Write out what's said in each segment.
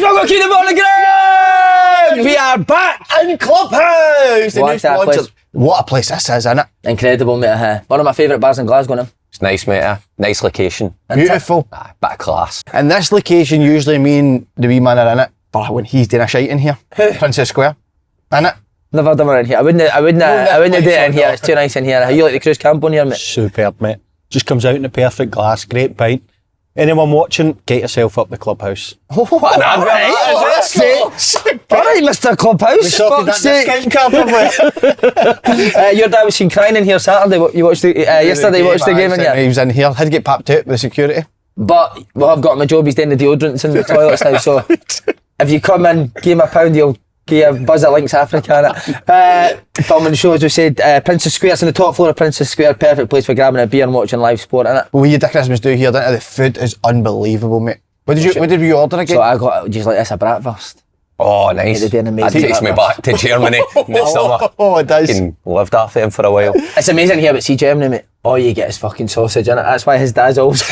Yes, we're going to keep the ball on the ground! We are back in Clubhouse! What a place this is, isn't it? Incredible, mate. One of my favourite bars in Glasgow now. It's nice, mate. Nice location. Beautiful. Bit of class. And this location usually mean the wee man are in it. But when he's doing a shite in here, Princess Square, innit? Never done it in here. I wouldn't do it in here. It's too nice in here. How you like the cruise camp on here, mate? Superb, mate. Just comes out in a perfect glass, great pint. Anyone watching, get yourself up the Clubhouse. What an advert! Alright, Mr. Clubhouse. Fuck's sake. Your dad was seen crying in here Saturday. You watched the yesterday. You watched the game in here. He was in here. Had to get papped out with the security. But I've got my job. He's doing the deodorants in the toilets now. So if you come in, give him £1, he'll give you a buzz at Links Africa. Filming the show, as we said, Princess Square. It's on the top floor of Princess Square. Perfect place for grabbing a beer and watching live sport, innit? Well, we had the Christmas do here, didn't we? The food is unbelievable, mate. What did you order again? So I got just like this, a bratwurst. Oh, nice. That takes me back to Germany in the summer. Oh, it does. Lived off them for a while. It's amazing here, but see Germany, mate. All you get is fucking sausage, innit? That's why his dad's always.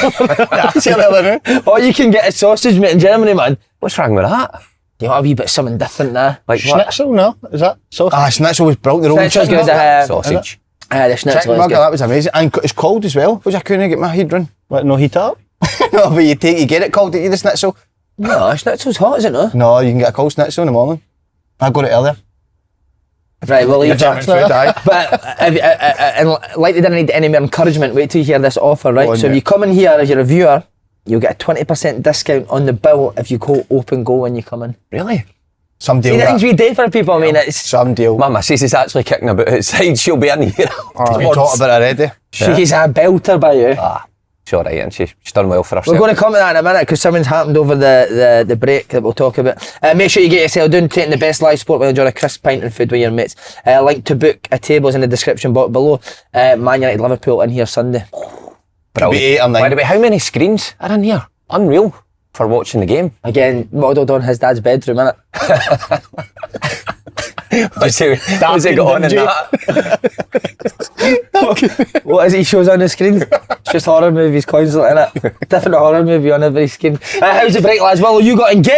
All you can get is sausage, mate, in Germany, man. What's wrong with that? You want a wee bit of something different now? Like schnitzel, no? Is that sausage? Schnitzel was brilliant. The old Schnitzel's good. Sausage. The schnitzel is good. That was amazing. And it's cold as well, which I couldn't get my head run. What, no heat up? No, but you get it cold, don't you, the schnitzel? No, schnitzel's hot, is it no? No, you can get a cold schnitzel in the morning. I got it earlier. Right, we'll leave that. But and like they didn't need any more encouragement, wait till you hear this offer, right? So if you come in here as a reviewer, you'll get a 20% discount on the bill if you go open goal when you come in. Really? Some deal. See the things we do for people, I mean, it's... Some deal. My missus is actually kicking about outside. She'll be in here. We talked about it already. She's a belter by you. She's alright, and she's done well for herself. We're going to come to that in a minute because something's happened over the break that we'll talk about. Make sure you get yourself down, taking the best live sport while enjoying a crisp pint and food with your mates. Link to book a table is in the description box below. Man United Liverpool in here Sunday. Brilliant. 8 or 9. By the way, how many screens are in here? Unreal for watching the game. Again, modelled on his dad's bedroom, innit? What's he got on in that? What is he shows on the screen? It's just horror movies constantly, innit? Different horror movie on every screen. How's the break, lads? Well, you got engaged!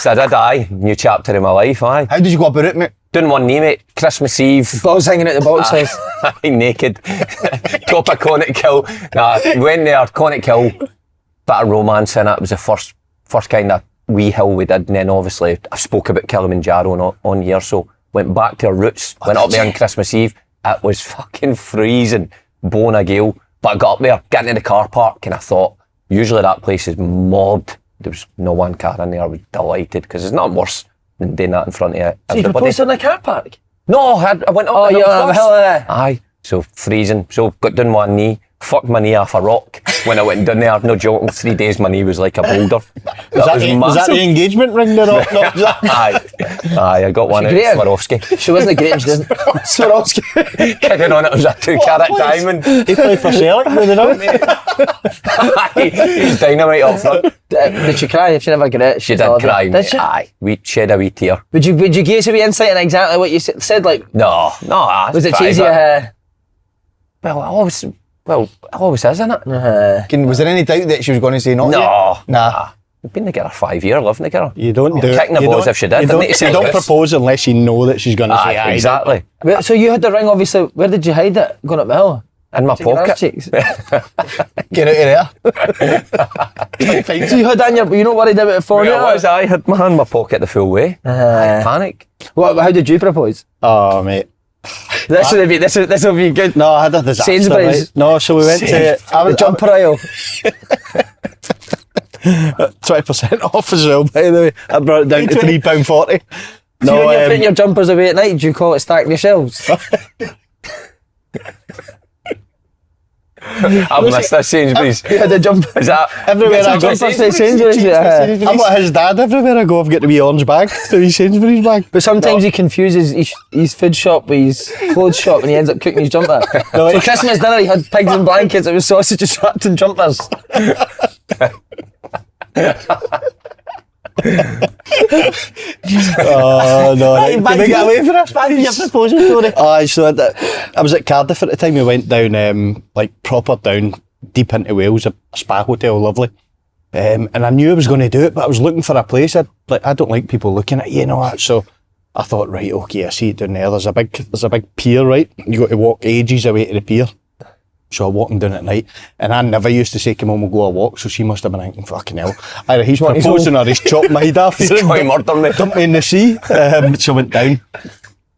I did, aye. New chapter in my life, aye. How did you go about it, mate? Doing one knee, mate. Christmas Eve. Balls hanging out the boxes. Naked. Top of Connacht Kill. Nah, went there, Connacht Kill. Bit of romance in it. It was the first kind of wee hill we did, and then obviously I spoke about Kilimanjaro on here, so went back to our roots, went up there on Christmas Eve. It was fucking freezing, blowing a gale, but I got up there, got into the car park, and I thought, usually that place is mobbed. There was no one car in there. I was delighted, because there's nothing worse than doing that in front of everybody. So you proposed in a car park? No, I went up the hill first. Hill, Aye, so freezing, so got down one knee, fucked my knee off a rock when I went down there. No joking, 3 days my knee was like a boulder. Was that the engagement ring? Aye, I got one at Swarovski. She wasn't great, she didn't. Swarovski. Kidding on it, was a 2-carat diamond. He played for Celtic, did he not? He's dynamite up front. Did she cry if she never got it? She did cry, did she? Aye, we shed a wee tear. Would you give us a wee insight on exactly what you said? Like, No, was it cheesy? Well, it always is, isn't it? Was there any doubt that she was going to say no? Nah. We've been together 5 years, living together. You don't do it. Kicking the balls if she did. You don't propose unless you know that she's going to say aye, exactly. So you had the ring, obviously. Where did you hide it? Going up the hill? In my pocket. Get out of there. So you had that in your... You not worried about it falling out? I had my hand in my pocket the full way. I panic. How did you propose? Oh, mate. This will be good. No, I had a disaster. Sainsbury's. Right? No, so we went to the jumper aisle. 20% off as well, by the way. I brought it down to £3.40. No, when you're putting your jumpers away at night, do you call it stacking your shelves? I've missed that Sainsbury's. You had a jumper. Is that everywhere I go? Sainsbury's. I'm like his dad. Everywhere I go, I've got the wee orange bag, the wee Sainsbury's bag. But sometimes he confuses his food shop with his clothes shop, and he ends up cooking his jumper. So Christmas dinner, he had pigs and blankets. It was sausages wrapped in jumpers. Oh no! Right. Can we get away from this? Your proposal story. So I was at Cardiff at the time. We went down, like proper down deep into Wales, a spa hotel, lovely. And I knew I was going to do it, but I was looking for a place. I don't like people looking at you, you know that. So I thought, right, okay, I see it down there. There's a big pier, right? You got to walk ages away to the pier. So I walked down at night, and I never used to say, come on, we'll go a walk, so she must have been thinking, fucking hell. Either he's proposing or he's chopped my head off. He's trying to murder me. Dumped me in the sea. So I went down,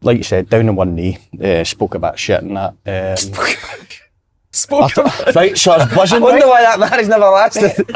like you said, down on one knee, spoke a bit of shit and that. Right, so I was buzzing. I wonder right? why that marriage never lasted.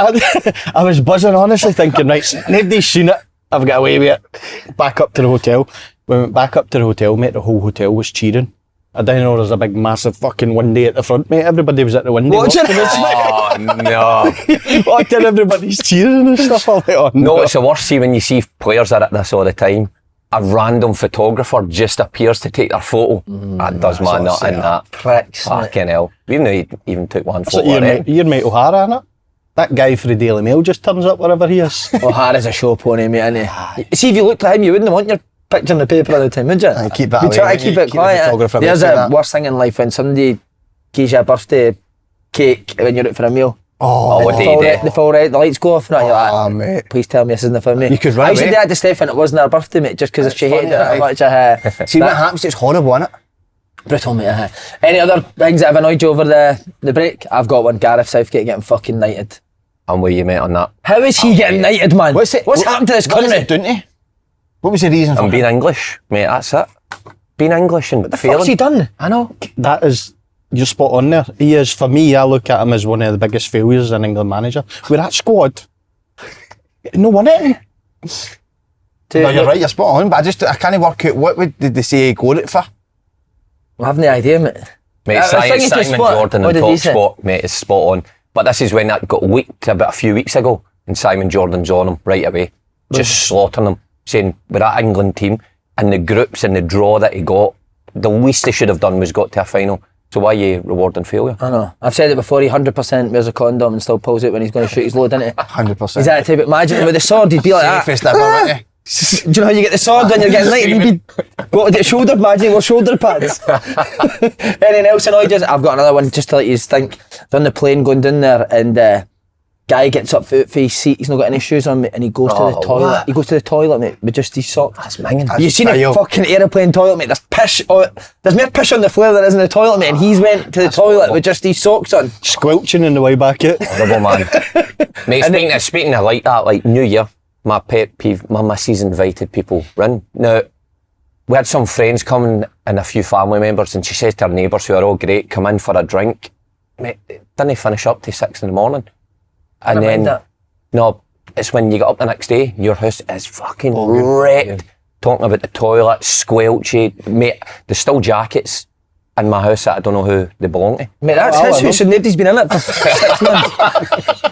I was buzzing, honestly, thinking, right, nobody's seen it. I've got away with it. Back up to the hotel. We went back up to the hotel, mate. The whole hotel was cheering. I didn't know there was a big, massive fucking window at the front, mate. Everybody was at the window. Watching Oh, no. Watching everybody's cheering and stuff. I'm like, oh, No, it's the worst. See, when you see players are at this all the time, a random photographer just appears to take their photo. That does my nut in that. Pricks. Fucking hell. We've not even took one Is it photo already. your mate O'Hara, innit? That guy for the Daily Mail just turns up wherever he is. O'Hara's a show pony, mate, isn't he? See, if you looked at him, you wouldn't want your picture in the paper all the time, would you? Aye, keep that We away, try to wouldn't keep you? it Keep the quiet. photographer away There's from a that. worst thing in life when somebody gives you a birthday cake when you're out for a meal. Oh, what the do full you red, do? the full red, the lights go off and you're like, Oh, mate. please tell me this isn't for me. You could run I used to away. do that to Steph and it wasn't her birthday, mate, just because she hated it funny, that much. See what happens, it's horrible, isn't it? Brutal, mate. Any other things that have annoyed you over the break? I've got one. Gareth Southgate getting fucking knighted. I'm with you, mate, on that. How is he getting knighted, man? What's happened to this What is country? it, Dundee? What was the reason for I'm it? being English, mate, that's it. Being English and What the fuck's he done? I know. That is, you're spot on there. He is, for me, I look at him as one of the biggest failures in England manager. With that squad, no one in. No, you're right, you're spot on, but I can't work out did they say he got it for? I have no idea, mate. Mate, I think it's just Simon what- Jordan what in did he top say? spot, mate, is spot on. But this is when that got leaked about a few weeks ago, and Simon Jordan's on him right away, just slaughtering him, saying with that England team and the groups and the draw that he got, the least they should have done was got to a final. So why are you rewarding failure? I know. I've said it before, he 100% wears a condom and still pulls it when he's going to shoot his load, innit? 100%. He's that type. Imagine him with the sword, he'd be like that. Safest ever, wouldn't he? Do you know how you get the sword when you're getting knighted? You'd be got the shoulder, imagine with shoulder pads. Anything else annoyed you? I've got another one just to let you think. On the plane going down there and guy gets up for his seat, he's not got any shoes on, mate, and he goes to the toilet. what? He goes to the toilet, mate, with just his socks. That's minging. You've seen a vile. fucking aeroplane toilet, mate. There's piss. There's more piss on the floor than there is in the toilet, mate. And he's went to the toilet horrible. with just his socks on. Squelching in the way back out. Horrible, man. Mate, speaking of like that, like New Year, my pet peeve, my missus invited people round. Now, we had some friends coming and a few family members, and she says to her neighbours, who are all great, come in for a drink. Mate, didn't finish up till 6 a.m. And I don't mind that. no, it's when you get up the next day, your house is fucking wrecked. Talking about the toilet, squelchy. Mate, there's still jackets in my house that I don't know who they belong to. Mate, that's Oh, his I know. house and nobody's been in it for 6 months.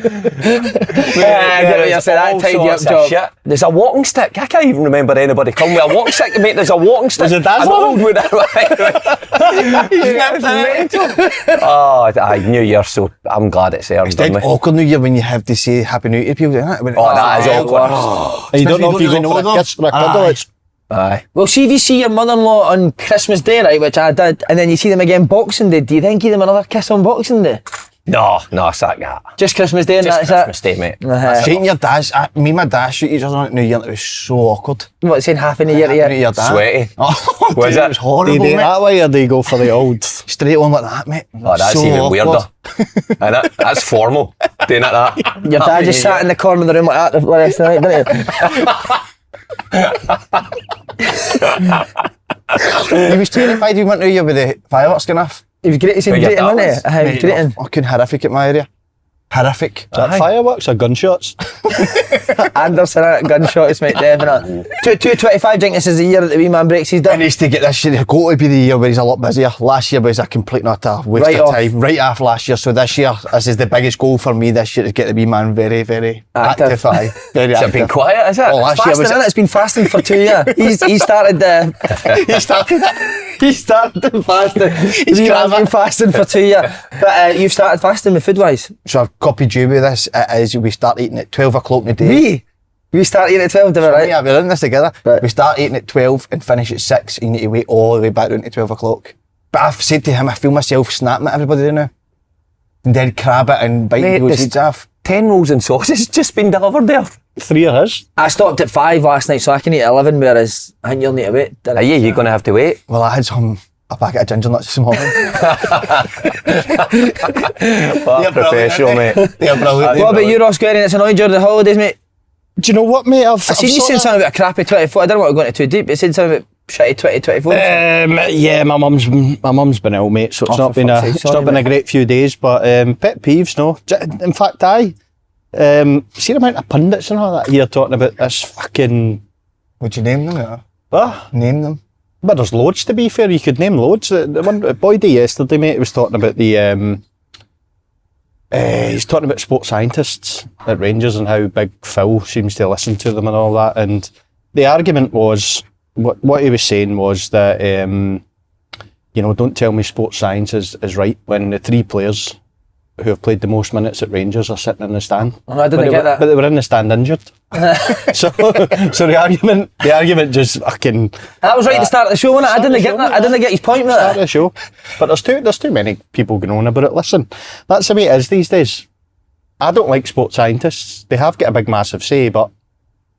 I get what you're saying, that all tied you up sorts of job. shit. There's a walking stick. I can't even remember anybody coming with a walking stick. Mate, there's a walking stick. Was it that An one? old wooden Oh, aye, New Year, so I'm glad it's there. It's dead awkward New Year when you have to say Happy New Year to people, isn't it? Oh, that is awkward. And you don't know if Especially you're you going don't for know a them. kiss or a cuddle. Aye. It's Aye. Well, see if you see your mother-in-law on Christmas Day, right, which I did, and then you see them again Boxing Day, do you then give them another kiss on Boxing Day? No, sack that. Just Christmas Day and Just that's Christmas Day, mate. it? Uh-huh. Shaking your dad's, me and my dad shoot each other on New Year and it was so awkward. What, saying Happy New Year to Happy New you? Year, Dad. Sweaty. Oh, Was dude, it? it was do horrible, you do it mate. that way or do you go for the old? Straight on like that, mate. Oh, that's So even awkward. weirder. Innit? That's formal. Doing it that. Your dad just sat in the corner of the room like that the rest of the night, didn't he? He was terrified we went New Year with the fireworks going off. He was great, he said Big great, your wasn't dad he? was. He was Mate, great. fucking horrific at my area. Horrific. Is that fireworks or gunshots? Anderson at gunshots, mate, definitely. 225, I think this is the year that the wee man breaks his He down. needs to get this year. It's got to be the year where he's a lot busier. Last year was a complete and utter waste Right of off. time. Right off last year. So this year, this is the biggest goal for me this year to get the wee man very, very Active. active. Aye. Very Has it active. been quiet, is it? Oh, last year Fasting, was innit? It's been fasting for 2 years. He started he started fasting. He's been fasting for 2 years. But you've started fasting with Foodwise. So I've copied you with this. It is we start eating at 12 o'clock in the day. We start eating at 12, did we, right? Yeah, we're in this together. Right. We start eating at 12 and finish at 6. You need to wait all the way back down to 12 o'clock. But I've said to him, I feel myself snapping at everybody now. And then crab it and biting Mate, people's this- heads off. 10 rolls and sausages just been delivered there. 3 of his. I stopped at 5 last night, so I can eat 11, whereas I think you'll need to wait. Are you going to have to wait? Well, I had a packet of ginger nuts this morning. What a professional, mate. They're brilliant. What about you, Ross Guerin? It's annoyed you during the holidays, mate. Do you know what, mate? I seen you saying something about a crappy 24. I don't want to go into too deep, but you said something about shitty 2024. Yeah, my mum's been ill, mate, so it's not been a great few days. But pet peeves, no. In fact, see the amount of pundits and all that here talking about this fucking. Would you name them? Yeah? What? Name them. But there's loads, to be fair. You could name loads. The one Boydie yesterday, mate, was talking about the. He's talking about sports scientists at Rangers and how Big Phil seems to listen to them and all that. And the argument was, what he was saying was that, don't tell me sports science is right when the 3 players who have played the most minutes at Rangers are sitting in the stand. Oh, I didn't get that. But they were in the stand injured. so the argument just fucking. That was right at the start of the show, wasn't it? I didn't get that. I didn't get his point with Start of that. the show. But there's too many people going on about it. Listen, that's the way it is these days. I don't like sports scientists. They have got a big massive say, but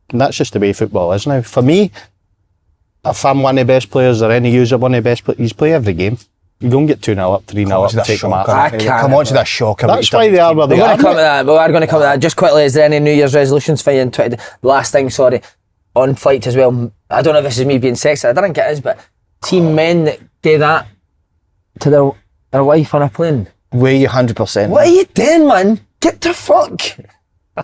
that's just the way football is now. For me, if I'm one of the best players or any user one of the best players, you play every game. You don't get 2-0 up, 3-0 up and take them out. I can't. Come on to that shocker. That's why they are where they are. We are going to come to that. Just quickly, is there any New Year's resolutions for you in 20? Last thing, sorry, on flights as well. I don't know if this is me being sexist. I don't think it is, but see men that do that to their wife on a plane. Weigh you 100%. What are you doing, man? Get the fuck. Do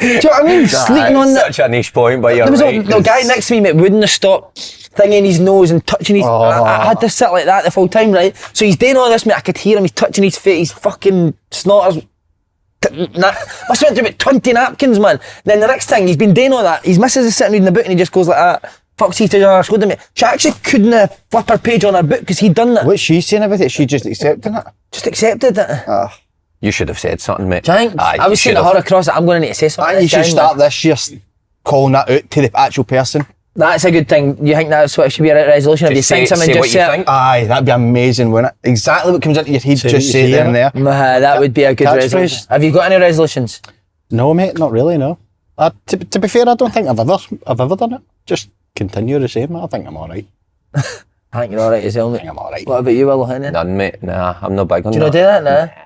you know what I mean? Sleeping on that. Such a niche point, but you're There was right. a guy next to me, mate, wouldn't have stopped thinging his nose and touching his. I had to sit like that the full time, right? So he's doing all this, mate. I could hear him. He's touching his face. He's fucking snotters. Must have went through about 20 napkins, man. Then the next thing, he's been doing all that. His missus is sitting reading the book and he just goes like that. Fuck's he to her shoulder, mate. She actually couldn't flip her page on her book because he'd done that. What's she saying about it? She just accepting it? Just accepted it. You should have said something, mate. Do you think? I was saying to her across it, I'm going to need to say something. You should start this year calling that out to the actual person. That's a good thing. You think that's what should be a resolution? If you think something, say just what say you it. think. Aye, that'd be amazing, wouldn't it? Exactly what comes into your head, just say it there and there. That would be a good Catchphrase. resolution. Have you got any resolutions? No, mate, not really, no. To be fair, I don't think I've ever done it. Just continue the same. I think I'm alright. I think you're alright as well, mate. I think I'm alright. What about you, Will? None, mate. Nah, I'm not big on Do you not that. do that, nah?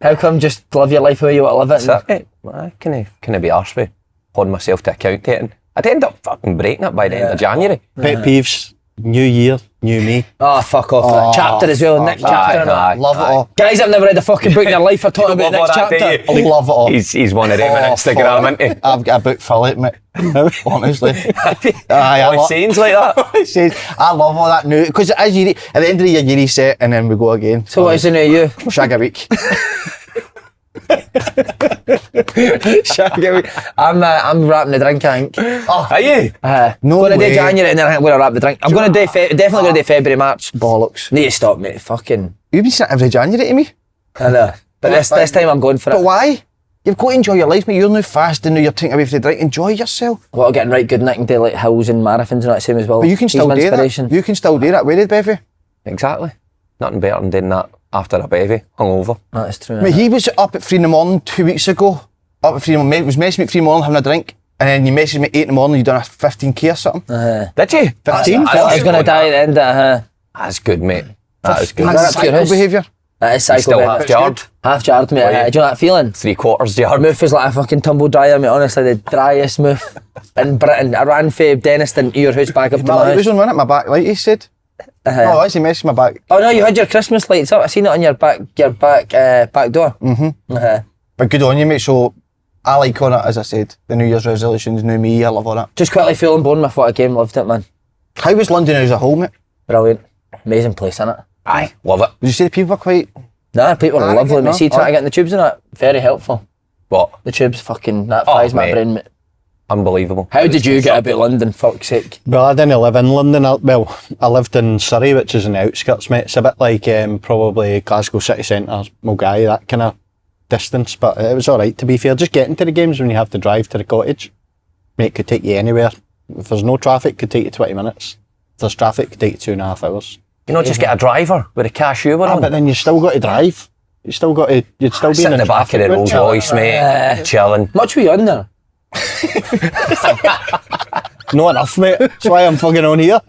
How come just live your life the way you want to live it? That's it, mate. I can be arsed with holding myself to account dating. I'd end up fucking breaking it by the end of January. Pet peeves, new year, new me. Oh, fuck off. That chapter as well, next chapter. and aye. that. Love it all. Guys, I've never read a fucking book in their life. Are talking about Love next all that, do chapter. you? Love it all. He's one of them on Instagram, isn't he? I've got a book full of it, mate. Honestly. Oh, sayings like that. It says, I love all that new, because as you, at the end of the year, you reset and then we go again. So what is the new you? Shag a week. I'm wrapping the drink, I think. Are you? No going to do way. January and then I'm going to wrap the drink. I'm going to do definitely going to do February, March. Bollocks. Need to stop, mate. Fucking. You've been saying every January to me. I know. But this time I'm going for But it. why? You've got to enjoy your life, mate. You're now fasting, now you're taking away from the drink. Enjoy yourself. What, getting right good and I can do like hills and marathons and that same as well. But you can still do that. You can still do that. Where did Bevy? Exactly. Nothing better than doing that after a bevy, hungover. That's true. Mate, he was up at 3 in the morning 2 weeks ago. Up at 3 in the morning. Was messaging me at 3 in the morning having a drink. And then you messaged me at 8 in the morning, you done a 15k or something. Did you? 15? I was going to die at the end of it. That's good, mate. That is good. That's up to your psycho house. behaviour. That is psycho. Still mate. half jarred. Half jarred, mate. Do you know that feeling? 3/4 jarred. Moof is like a fucking tumble dryer, mate. Honestly, the driest moof in Britain. I ran from Denniston to your house back up to My my light was house. on, wasn't it? My back light, he said. No, actually messaged my back. Oh no, you had your Christmas lights up. I seen it on your back back door. But good on you, mate. So I like on it, as I said. The New Year's resolutions, new me, I love all that. Just quickly, Full and Bournemouth, what a game. Loved it, man. How was London as a whole, mate? Brilliant. Amazing place, innit? Aye, love it. Would you say the people were quite... Nah, people are lovely, mate. no? See, trying to get in the tubes and that, very helpful. What? The tubes fucking, that fries my mate. brain, mate. Unbelievable. How did you get about London, fuck's sake? Well, I didn't live in London. I lived in Surrey, which is in the outskirts, mate. It's a bit like probably Glasgow city centre, Mulgai, that kind of distance. But it was all right, to be fair. Just getting to the games when you have to drive to the cottage, mate, could take you anywhere. If there's no traffic, it could take you 20 minutes. If there's traffic, it could take you 2.5 hours. You know, just get a driver with a cashew But on. then you still got to drive. You still got to. You'd still be Sit in in the back of the Rolls Royce, mate, chilling. Much were you on there? Not enough, mate. That's why I'm fucking on here.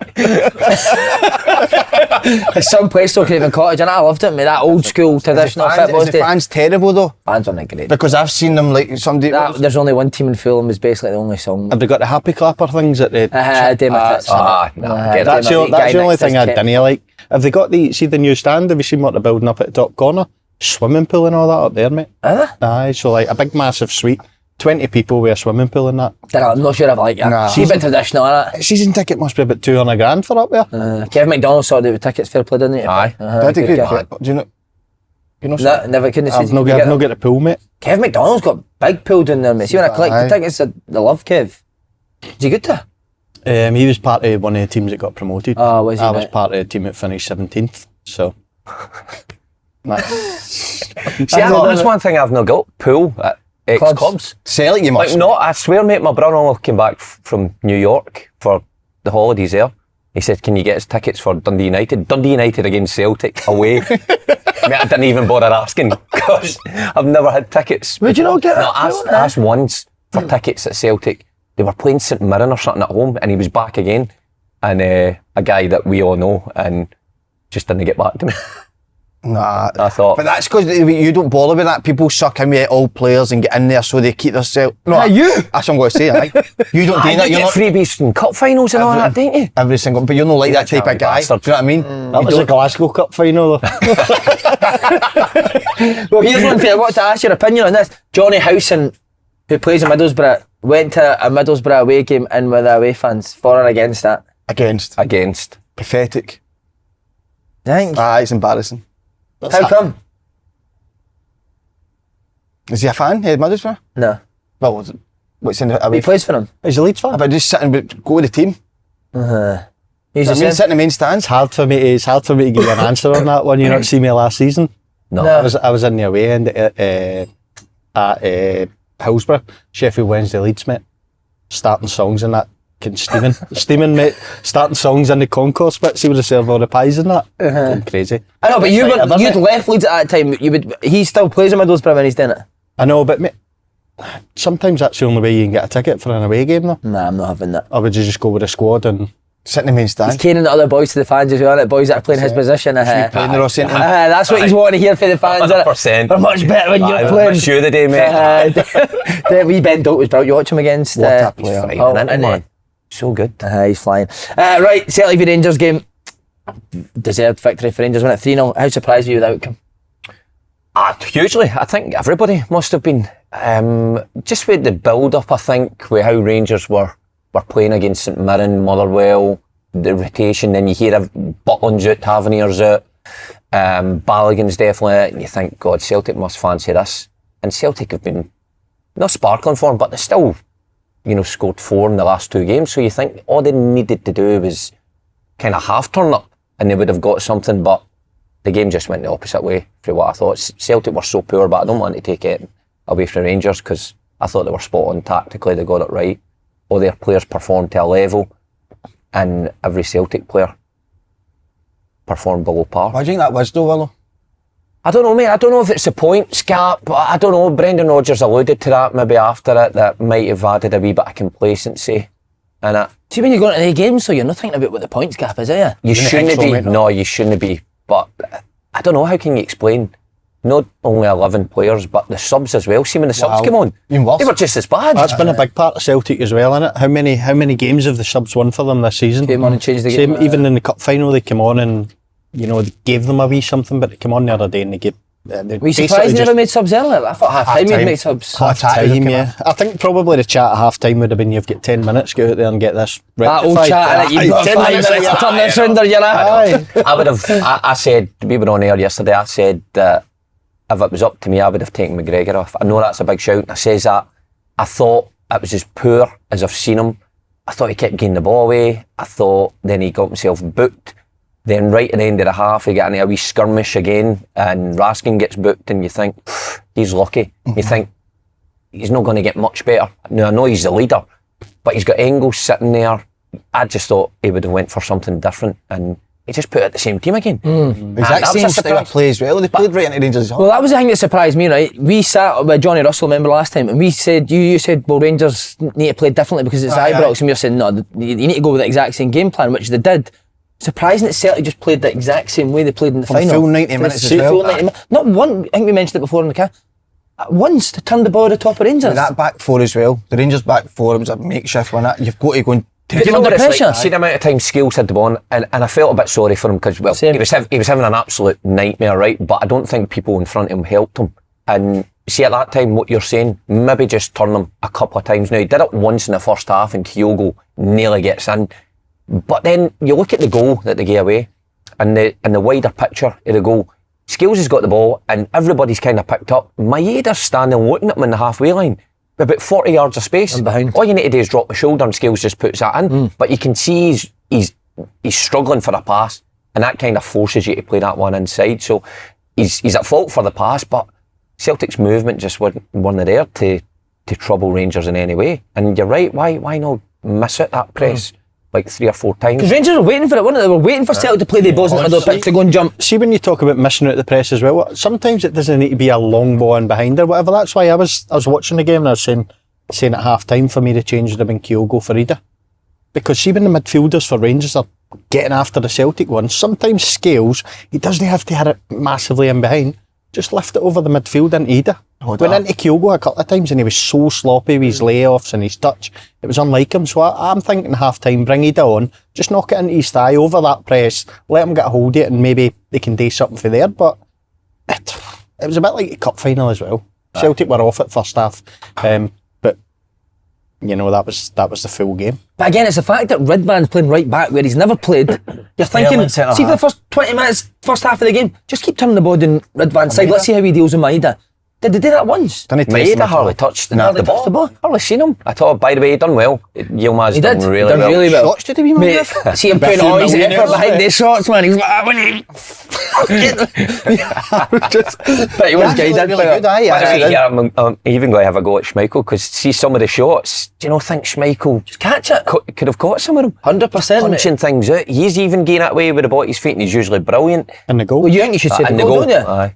It's some place though, Craven Cottage, and I loved it, mate. That old school traditional football. Is the fans terrible though? Fans are not great. Because I've seen them like somebody. There's only one team in Fulham is basically the only song. Have they got the happy clapper things at the? That's That's the only thing I didn't like. Have they got see the new stand? Have you seen what they're building up at the top corner? Swimming pool and all that up there, mate. Aye, so like a big massive suite. 20 people with a swimming pool and that. I'm not sure if I like that. Nah. See a bit traditional, innit? Season ticket must be about 200 grand for up there. Kevin McDonald sorted out with tickets, fair play, didn't he? Aye. Did he good good? guy. Do you know? You know? No, never couldn't I've see. not got the pool, mate. Kevin McDonald's got big pool down there, mate. See when I collect the tickets, I love Kev. Is he good to? He was part of one of the teams that got promoted. Oh, was he? I was part of the team that finished 17th, so. See, that's one thing I've not got. Pool at ex-clubs. Celtic, you must. Like, no, I swear, mate, my brother-in-law came back from New York for the holidays there. He said, can you get us tickets for Dundee United? Dundee United against Celtic, away. Mate, I didn't even bother asking, because I've never had tickets. Would you not get No, I asked once for tickets at Celtic. They were playing St Mirren or something at home, and he was back again. And a guy that we all know, and just didn't get back to me. Nah, I thought. But that's because you don't bother with that. People suck in with all players and get in there so they keep themselves. No, you? That's what I'm going to say. Aye. You don't do that. You You're get not freebies and cup finals and all that, don't you? every single. But you're not like that type of guy. bastard. Do you know what I mean? That was a Glasgow Cup final, though. Well, here's one thing I want to ask your opinion on this. Johnny Howson, who plays in Middlesbrough, went to a Middlesbrough away game in with the away fans. For or against that? Against. Pathetic. Thank you. It's embarrassing. How come? Is he a fan? Middlesbrough? No. Well, what's in the He away? plays for them. He's a Leeds fan. About just sitting, but go with the team. He's I just mean, sit in the main stands. It's hard for me to give you an answer on that one. You not see me last season. No. I was in the away end at Hillsborough, Sheffield Wednesday Leeds, mate. Starting songs and that. Steaming, mate. Starting songs in the concourse bit. See where they serve all the pies and that. Going crazy. I know, but you'd left Leeds at that time. He still plays in Middlesbrough when he's doing it. I know, but mate, sometimes that's the only way you can get a ticket for an away game, though. Nah, I'm not having that. Or would you just go with a squad and Sit in the main stand. He's caning the other boys to the fans as well, innit? Boys that are playing his position. Playing the Ross St. That's what he's wanting to hear for the fans. 100%. We're much better when you're playing. It's you the day, mate. The wee Ben Doak was brilliant. You watch him against. What a player. He's Oh, flying, and man. So good. He's flying. Right, Celtic v Rangers game. Deserved victory for Rangers. Won it 3-0. How surprised were you with the outcome? Hugely. I think everybody must have been. Just with the build-up, I think, with how Rangers were playing against St Mirren, Motherwell, the rotation, then you hear Butland's out, Tavernier's out, Balogun's definitely out, and you think, God, Celtic must fancy this. And Celtic have been not sparkling form, but they still, scored 4 in the last 2 games. So you think all they needed to do was kind of half turn up, and they would have got something. But the game just went the opposite way for what I thought. Celtic were so poor, but I don't want to take it away from Rangers because I thought they were spot on tactically. They got it right. All their players performed to a level, and every Celtic player performed below par. Why do you think that was though, Willow? I don't know, mate. I don't know if it's the points gap, but I don't know. Brendan Rodgers alluded to that maybe after it, that might have added a wee bit of complacency in it. See, when you go into the game, so you're not thinking about what the points gap is, are you? You shouldn't be. No, you shouldn't be. But I don't know, how can you explain not only 11 players, but the subs as well? See, when the subs came on, Even worse. they were just as bad. that's been a big part of Celtic as well, innit? How many games have the subs won for them this season? Came on and changed the game. Even in the cup final, they came on and they gave them a wee something, but they came on the other day and they gave. Were you surprised they never made subs earlier? I thought half-time you'd make subs. Half-time, yeah. I think probably the chat at half-time would have been, you've got 10 minutes, go out there and get this That old rectified. chat, you've got 10 5 minutes to turn this round or you're out. I would have. I said, we were on air yesterday. I said that if it was up to me, I would have taken McGregor off. I know that's a big shout. I says that. I thought it was as poor as I've seen him. I thought he kept getting the ball away. I thought then he got himself booked. Then right at the end of the half, he got into a wee skirmish again, and Raskin gets booked, and you think, he's lucky. You think, he's not going to get much better. Now, I know he's the leader, but he's got Engels sitting there. I just thought he would have went for something different, and he just put out the same team again. Exact that was same a style of surprise. play as well. They played right into Rangers. Well, that was the thing that surprised me, right? We sat with Johnny Russell, remember last time, and we said, you said, well, Rangers need to play differently because it's Ibrox, and we were saying, no, you need to go with the exact same game plan, which they did. Surprising that Celtic just played the exact same way they played in the final. Full 90 minutes as well. Full 90 minutes. Not one, I think we mentioned it before in the cast. Once to turn the ball at the top of Rangers. That back four as well. The Rangers back four, it was a makeshift one. You've got to go and Do you know under what it's pressure. like? See the amount of time Scales had the ball, and I felt a bit sorry for him because, well, Same. he was having an absolute nightmare, right? But I don't think people in front of him helped him. And see, at that time, what you're saying, maybe just turn him a couple of times. Now, he did it once in the first half, and Kyogo nearly gets in. But then you look at the goal that they gave away, and the wider picture of the goal. Scales has got the ball, and everybody's kind of picked up. Maeda's standing looking at him in the halfway line. About 40 yards of space. And behind. All you need to do is drop the shoulder and Scales just puts that in. But you can see he's struggling for a pass, and that kind of forces you to play that one inside. So he's at fault for the pass, but Celtic's movement just weren't there to trouble Rangers in any way. And you're right, why not miss it, that press, like 3 or 4 times? Because Rangers were waiting for it, weren't they? They were waiting for Celtic to play the balls in the middle of the pitch to go and jump. See, when you talk about missing out the press as well, sometimes it doesn't need to be a long ball in behind or whatever. That's why I was watching the game and I was saying at half time for me to change them in Kyogo for Ida. Because see, when the midfielders for Rangers are getting after the Celtic ones, sometimes Scales, he doesn't have to hit it massively in behind. Just lift it over the midfield into Ida. Went into Kyogo a couple of times and he was so sloppy with his layoffs and his touch. It was unlike him. So I'm thinking half time, bring Ida on, just knock it into his thigh over that press, let him get a hold of it and maybe they can do something for there. But it was a bit like the cup final as well. Celtic were off at first half. But you know, that was the full game. But again, it's the fact that Ridvan's playing right back where he's never played. You're thinking, see for the first 20 minutes, first half of the game, just keep turning the ball down Ridvan's side. Let's see how he deals with Maeda. Did they do that once? Maeda hardly touched the ball. Hardly seen him. I thought, by the way, he done well. Yilmaz done really well. Shots did he, Mate, see him putting all his effort behind the shots, man. He's like, but he was guided really by good, aye. I'm even going to have a go at Schmeichel because see some of the shots. Do you know? Think Schmeichel just catch it. Could have caught some of them. 100%. Punching things out. He's even getting that way with the ball at his feet, and he's usually brilliant. And the goal. Well, you think you should say the goal, don't you? Aye.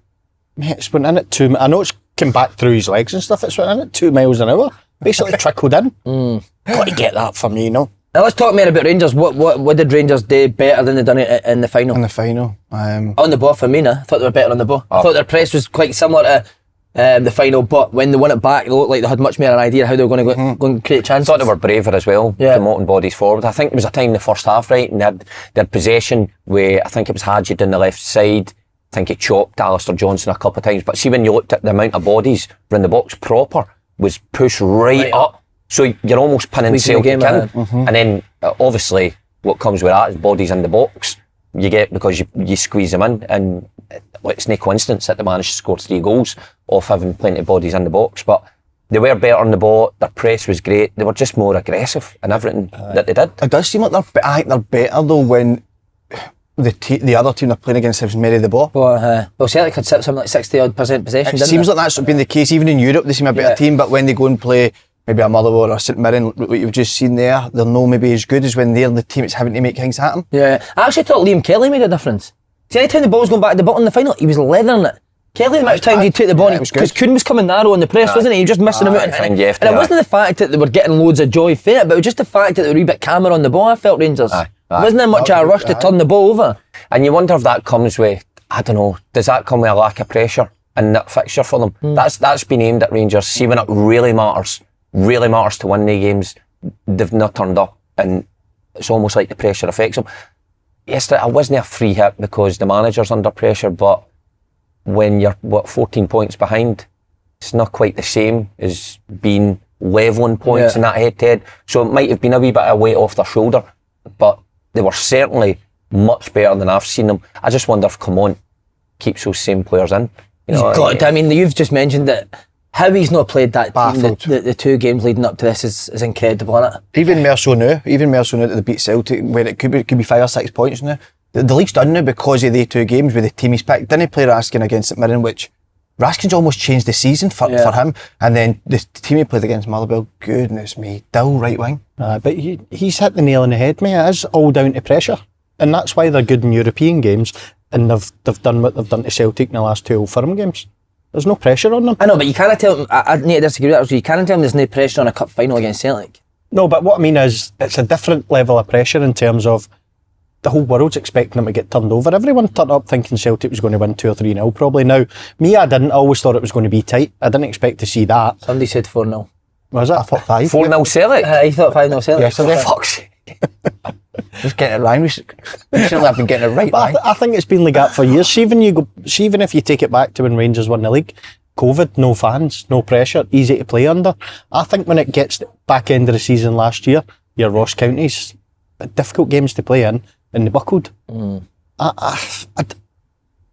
Mate, it's went in at 2. I know it's come back through his legs and stuff. It's went in at 2 miles an hour. Basically trickled in. Got to get that from you, know. Now let's talk more about Rangers. What did Rangers do better than they done it in the final? In the final. On the ball for me, I thought they were better on the ball. I thought their press was quite similar to the final, but when they won it back, they looked like they had much more an idea how they were going to go and create chances. I thought they were braver as well, promoting bodies forward. I think there was a time in the first half, right, and they had possession where I think it was Hadji down the left side. I think he chopped Alistair Johnson a couple of times, but see when you looked at the amount of bodies in the box, proper was pushed right up. So you're almost pinning Celtic in. And then obviously what comes with that is bodies in the box. You get because you squeeze them in, and it's no coincidence that they managed to score 3 goals off having plenty of bodies in the box. But they were better on the ball, their press was great, they were just more aggressive in everything that they did. It does seem like I think they're better though when the other team they're playing against has Mary the ball. Well, Celtic had something like 60% possession, It didn't seems they? like that's been the case. Even in Europe, they seem a better team, but when they go and play maybe a Motherwell or a St Mirren, what you've just seen there, they're not maybe as good as when they're the team that's having to make things happen. Yeah, I actually thought Liam Kelly made a difference. See, any time the ball's going back to the bottom in the final, he was leathering it. Kelly, the amount of times he took the ball, because Kuhn was coming narrow on the press, wasn't he? He was just missing him out. And it wasn't the fact that they were getting loads of joy for it, but it was just the fact that they were a wee bit camera on the ball, I felt, Rangers. Wasn't there much of a rush to turn the ball over? And you wonder if that comes with, I don't know, does that come with a lack of pressure in that fixture for them? That's been aimed at Rangers. See, when it really matters to win the games, they've not turned up, and it's almost like the pressure affects them. Yesterday, I wasn't a free hit because the manager's under pressure, but when you're 14 points behind, it's not quite the same as being levelling points in that head-to-head. So it might have been a wee bit of weight off their shoulder, but they were certainly much better than I've seen them. I just wonder if Clement keeps those same players in. You know, I mean, you've just mentioned that how he's not played that team, the 2 games leading up to this is incredible, isn't it? Even more so now that they beat Celtic, where it could be 5 or 6 points now. The league's done now because of the 2 games with the team he's picked. Didn't play Raskin against St Mirren, which Raskin's almost changed the season for him. And then the team he played against Motherwell, goodness me, Dill right wing. But he's hit the nail on the head, mate. It is all down to pressure. and that's why they're good in European games, and they've done what they've done to Celtic in the last 2 Old Firm games. There's no pressure on them. I know, but you can't tell them, I need to disagree with that, you can't tell them there's no pressure on a cup final against Celtic. No, but what I mean is, it's a different level of pressure in terms of the whole world's expecting them to get turned over. Everyone turned up thinking Celtic was going to win 2 or 3-0 probably. Now, me, I didn't. I always thought it was going to be tight. I didn't expect to see that. Somebody said 4-0. Was it? I thought 5. 4-0 Celtic? I thought 5-0 Celtic. Yesterday. Fuck's sake. Just getting it right. Recently I've been getting it right. But I think it's been like that for years. See, even if you take it back to when Rangers won the league, COVID, no fans, no pressure, easy to play under. I think when it gets to the back end of the season last year, your Ross Counties, difficult games to play in, and they buckled. I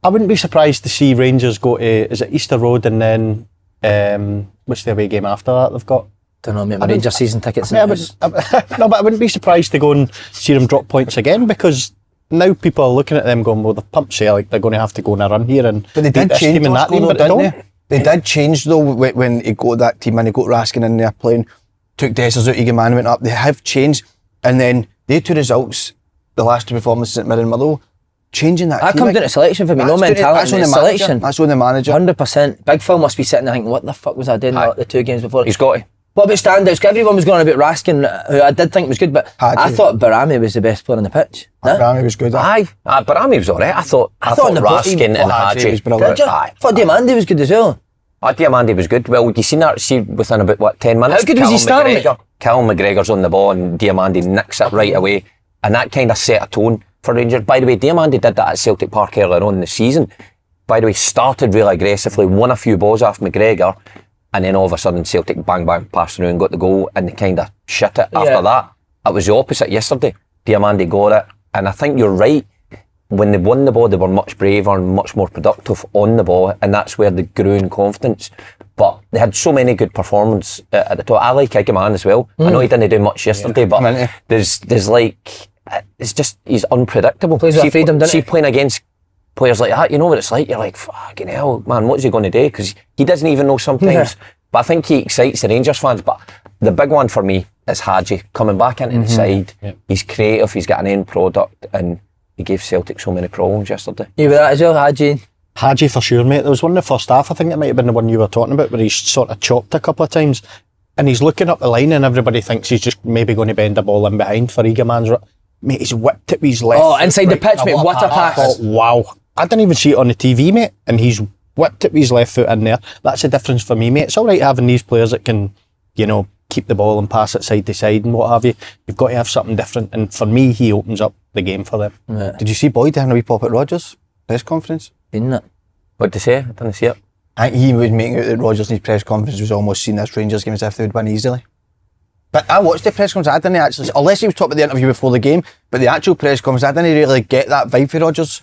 wouldn't be surprised to see Rangers go to, is it Easter Road, and then what's the away game after that they've got? Don't know, mate, my Rangers season tickets. Yeah, no, but I wouldn't be surprised to go and see them drop points again, because now people are looking at them going, well, they've pumped Celtic, they're going to have to go on a run here. And but they did change in that team, but didn't they? They did change though when he got that team and he got Raskin in there playing, took Dessers out, Egan Man went up. They have changed, and then they 2 results, the last 2 performances at Mirren Motherwell, changing that That team. comes down to selection for me, no mentality, it's selection. That's on the manager. 100%. Big Phil must be sitting there thinking, what the fuck was I doing the 2 games before? He's got to. What about standouts? Everyone was going on about Raskin, who I did think was good, but I thought Barami was the best player on the pitch. Barami was good. Aye, Barami was alright. I thought Raskin and Hadji was brilliant. Did you? I thought Diamandi was good as well. Diamandi was good. Well, you seen that? See, within about 10 minutes. How good was he starting? Callum McGregor's on the ball and Diamandi nicks it right away, and that kind of set a tone for Rangers. By the way, Diamandi did that at Celtic Park earlier on in the season. By the way, started really aggressively, won a few balls off McGregor, and then all of a sudden Celtic bang passed through and got the goal, and they kind of shit it after that. It was the opposite yesterday. Diamandi got it, and I think you're right. When they won the ball, they were much braver and much more productive on the ball, and that's where they grew in confidence. But they had so many good performances at the top. I like Igaman as well. I know he didn't do much yesterday, but there's like, it's just, he's unpredictable. Plays with freedom, doesn't he? See, playing against players like that, you know what it's like? You're like, fucking hell, man, what's he going to do? Because he doesn't even know sometimes. But I think he excites the Rangers fans. But the big one for me is Hadji coming back into the side. He's creative, he's got an end product, and he gave Celtic so many problems yesterday. You with that as well, Hadji? Hadji for sure, mate. There was one in the first half, I think it might have been the one you were talking about, where he's sort of chopped a couple of times, and he's looking up the line and everybody thinks he's just maybe going to bend the ball in behind for Egaman's. Mate, he's whipped it with his left. Oh, inside the pitch, mate, what a pass. Wow. I didn't even see it on the TV, mate, and he's whipped it with his left foot in there. That's the difference for me, mate. It's alright having these players that can, you know, keep the ball and pass it side to side and what have you. You've got to have something different, and for me, he opens up the game for them. Yeah. Did you see Boyd having a wee pop at Rodgers' press conference? Didn't it? What'd they say? I didn't see it. I think he was making out that Rodgers in his press conference was almost seen this Rangers game as if they would win easily. But I watched the press conference, I didn't actually, unless he was talking about the interview before the game, but the actual press conference, I didn't really get that vibe for Rodgers.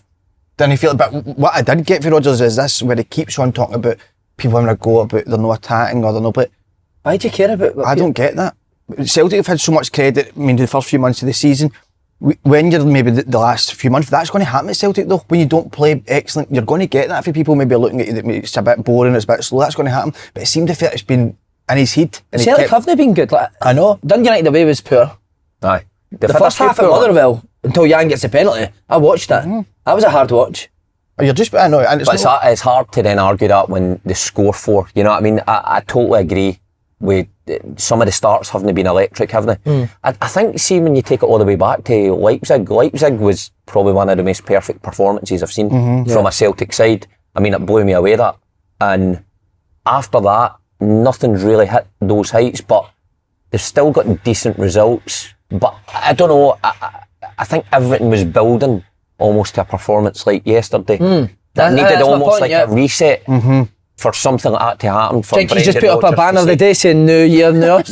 Didn't feel it, but what I did get for Rodgers is this, where he keeps on talking about people having a go about they're not attacking or they're not, but why do you care about I don't get that. Celtic have had so much credit, I mean, the first few months of the season. When you're maybe the last few months, that's going to happen at Celtic though. When you don't play excellent, you're going to get that. For people maybe looking at you, that it's a bit boring, it's a bit slow, that's going to happen. But it seemed to fit, it's been in his head. Celtic haven't been good. Like, I know. Dundee United away was poor. Aye. The first half at Motherwell, until Jan gets a penalty, I watched that. That was a hard watch. You're just, I know. And it's hard to then argue that when they score 4. You know what I mean? I totally agree with some of the starts haven't been electric, haven't they? I think, see, when you take it all the way back to Leipzig was probably one of the most perfect performances I've seen from a Celtic side. I mean, it blew me away, that. And after that, nothing's really hit those heights, but they've still got decent results. But I don't know, I think everything was building almost to a performance like yesterday. That needed almost like a reset for something like that to happen. For Think you just put up a banner the day saying New Year, New Us.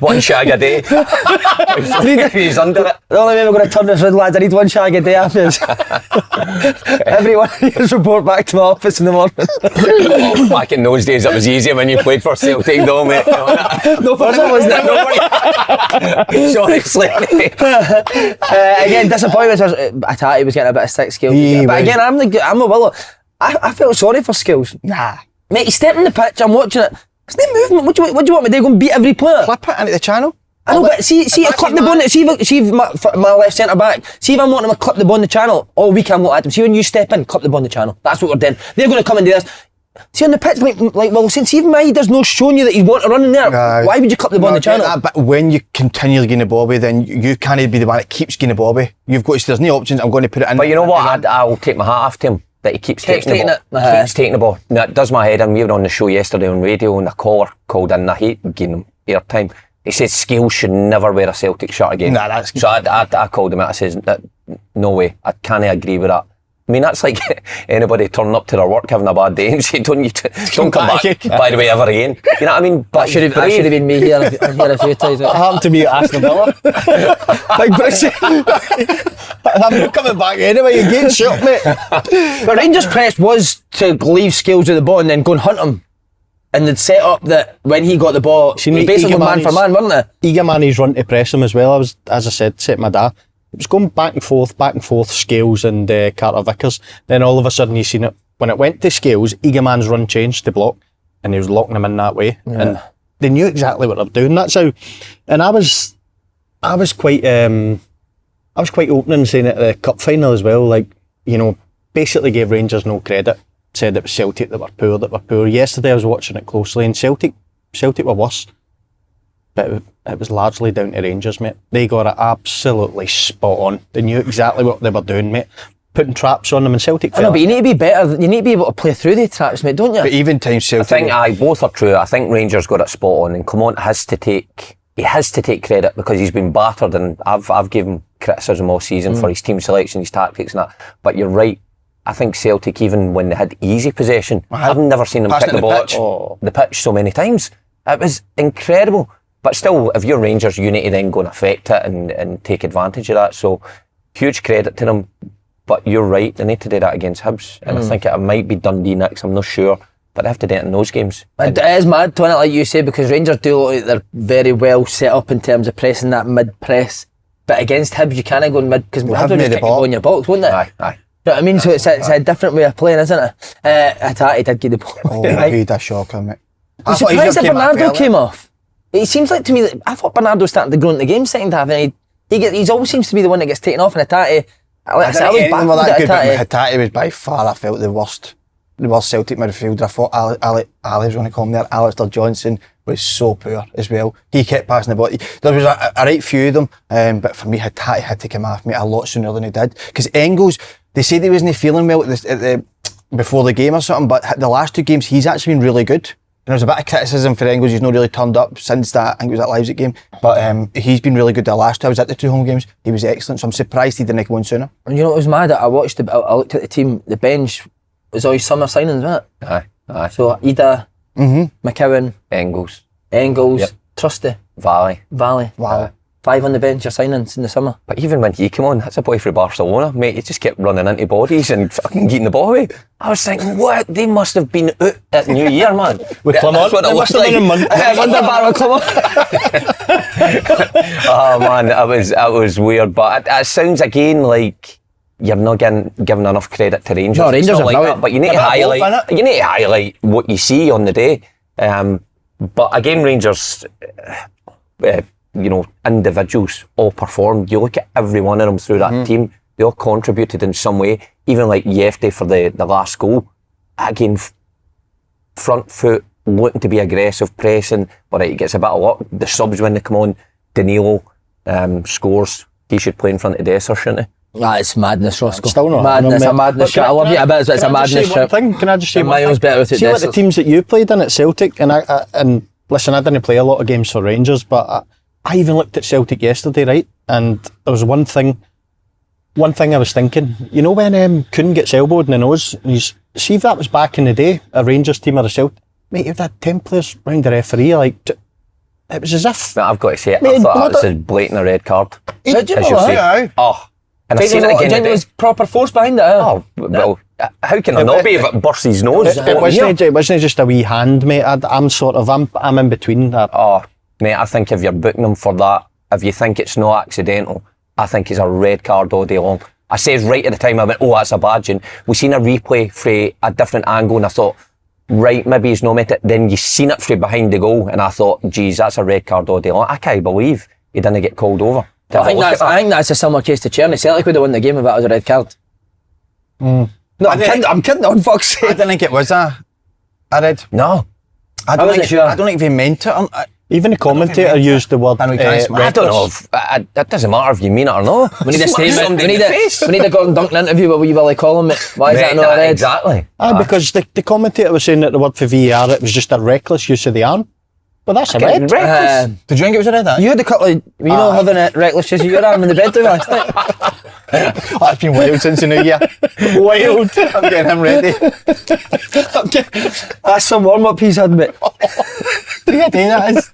One shag a day. He's under it. The only way we're going to turn this around, lads, I need one shag a day after this. Everyone needs report back to my office in the morning. Back in those days, it was easier when you played for Celtic, though, mate. No, for it wasn't it? Sorry, Slaney. Again, disappointment. I thought he was getting a bit of stick skill. But again, I'm a Willow. I felt sorry for Skills. Nah. Mate, he's stepping the pitch, I'm watching it. There's no movement. What do you want me to do? Go and beat every player? Clip it into the channel. I know, but see, I clip the ball. See if my left centre back. See if I'm wanting him to clip the ball in the channel all week. I'm looking at him. See when you step in, clip the ball in the channel. That's what we're doing. They're going to come and do this. See on the pitch, like Wilson. See if Maida's not showing you that you want to run in there. Why would you clip the ball in the channel? But when you continually gain the ball away, then you can't be the one that keeps gaining the ball away. You've got. There's no options. I'm going to put it in. But you know what? I'll take my hat off to him that he keeps taking the ball. Keeps taking the ball. Now it does my head in. We were on the show yesterday on radio, and the caller called in. I hate giving him airtime. He said Scales should never wear a Celtic shirt again. So I called him out. I says, no way. I can't agree with that. I mean, that's like anybody turning up to their work having a bad day and saying, don't come back, by the way, ever again. You know what I mean? But that should have been me here a few times. That happened to me at Aston Villa. Like, I'm not coming back anyway. You get shot, mate. But Rangers' press was to leave Scales with the ball and then go and hunt him. And they'd set up that when he got the ball, he basically man for man, wasn't it? Eagermani's run to press him as well. I was, as I said, set my dad. It was going back and forth, Scales and Carter Vickers. Then all of a sudden you seen it. When it went to Scales, Eagerman's run changed to block and he was locking him in that way. Yeah. And they knew exactly what they're doing. That's how, and I was quite open in saying at the cup final as well, like, you know, basically gave Rangers no credit. Said it was Celtic that were poor. Yesterday I was watching it closely and Celtic were worse. But it was largely down to Rangers, mate. They got it absolutely spot on. They knew exactly what they were doing, mate. Putting traps on them and Celtic. I know, but you need to be better. You need to be able to play through the traps, mate, don't you? But even times Celtic. I think both are true. I think Rangers got it spot on and Clement has to take credit because he's been battered and I've given criticism all season for his team selection, his tactics and that. But you're right. I think Celtic, even when they had easy possession, I've never seen them pick the ball up the pitch so many times. It was incredible. But still, if you're Rangers, you need to then go and affect it and take advantage of that. So, huge credit to them. But you're right, they need to do that against Hibs. And I think it might be Dundee next, I'm not sure. But they have to do it in those games. It is mad, Tony, like you say, because Rangers do look like they're very well set up in terms of pressing that mid-press. But against Hibs, you can't go in mid, because Hibs would just kick the ball in your box, wouldn't they? Aye. You know what I mean? So it's a different way of playing, isn't it? Hatati did get the ball. Oh, he had a shocker, mate. I'm surprised that Bernardo came off. It seems like to me that I thought Bernardo was starting to grow in the game second half, and he always seems to be the one that gets taken off, and Hatati. I didn't think that good, but Hatati was by far, I felt, the worst Celtic midfielder. I thought Ali was going to come there. Alistair Johnson was so poor as well. He kept passing the ball. There was a right few of them, but for me, Hatati had to come off me a lot sooner than he did. Because Engels, they said he wasn't feeling well before the game or something, but the last two games he's actually been really good. And there's a bit of criticism for Engels, he's not really turned up since that, I think it was that Leipzig game, but he's been really good the last two. I was at the 2 home games, he was excellent, so I'm surprised he didn't come on sooner. And you know what was mad? I looked at the team, the bench was all his summer signings, wasn't it? Aye. So Ida, McCowan, Engels, yep. Trusty, Valley. Wow. 5 on the bench, your signings in the summer. But even when he came on, that's a boy for Barcelona, mate. He just kept running into bodies and fucking getting the ball away. I was thinking, what? They must have been out at New Year, man. With Clement, what it looks like. Wonderbar with Clement. Oh man, that was weird. But it sounds again like you're not giving enough credit to Rangers. No, Rangers are like that, but you need to highlight. You need to highlight what you see on the day. But again, Rangers. Individuals all performed. You look at every one of them through that team, they all contributed in some way. Even like Jefte for the last goal. Again, front foot, looking to be aggressive, pressing, but he gets a bit of luck. The subs when they come on, Danilo scores. He should play in front of Dessers, shouldn't he? It's madness, Roscoe. Still not. Madness, a madness shit. I love you a bit, but it's a madness shit. Can I just say one thing? Better with it. See what the teams that you played in at Celtic, and listen, I didn't play a lot of games for Rangers, but I even looked at Celtic yesterday, right? And there was one thing I was thinking. You know when Kuhn gets elbowed in the nose? See if that was back in the day, a Rangers team or a Celtic, mate, you've had 10 players round the referee, like, it was as if... I've got to say it, I thought that was as blatant a red card. Did you know that? Oh, and I've seen it again today. There was proper force behind it. Oh, well, how can there not be if it bursts his nose? It wasn't just a wee hand, mate. I'm in between that. Oh, mate, I think if you're booking him for that, if you think it's not accidental, I think it's a red card all day long. I said right at the time, I went, oh, that's a badging. We seen a replay from a different angle and I thought, right, maybe he's not meant it. Then you seen it from behind the goal and I thought, geez, that's a red card all day long. I can't believe he didn't get called over. I think that's a similar case to Cherny. Celtic would have won the game if that was a red card. No, I'm kidding, on fuck's sake. I didn't think it was a red. No. I don't think they meant it. Even the commentator used the word. I don't know. It doesn't matter if you mean it or not. We need a statement. We need a Gordon Duncan interview where we Willie call him. Why is that not a red? Exactly. Because the commentator was saying that the word for VAR, it was just a reckless use of the arm. Well, that's a red. Reckless. Did you think it was a red? You had a couple of, having a reckless use of your arm in the bed last night. That's been wild since the new year. Wild. I'm getting him ready. That's some warm-up he's had, mate. Yeah, that is.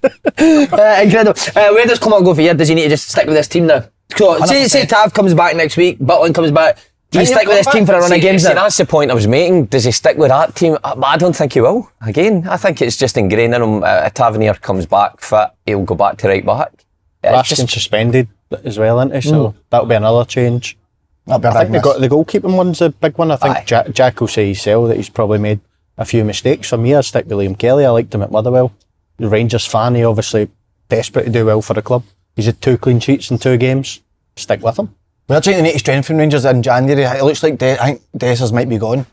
Incredible. Where does Clement go for you? Does he need to just stick with this team now? So, say Tav comes back next week, Butland comes back. Do you stick with this team for a run of games now? That's the point I was making. Does he stick with that team? But I don't think he will. Again, I think it's just ingrained in him. Tavernier comes back fit, he'll go back to right back. Raskin suspended as well, isn't he? So that'll be another change. That'll be I think the goalkeeping one's a big one. I think Jack will say himself that he's probably made a few mistakes. For me, I'd stick with Liam Kelly. I liked him at Motherwell. The Rangers fan, he obviously desperate to do well for the club. He's had 2 clean sheets in 2 games. Stick with him. We're trying to need to strengthen Rangers in January. It looks like I think Dessers might be gone.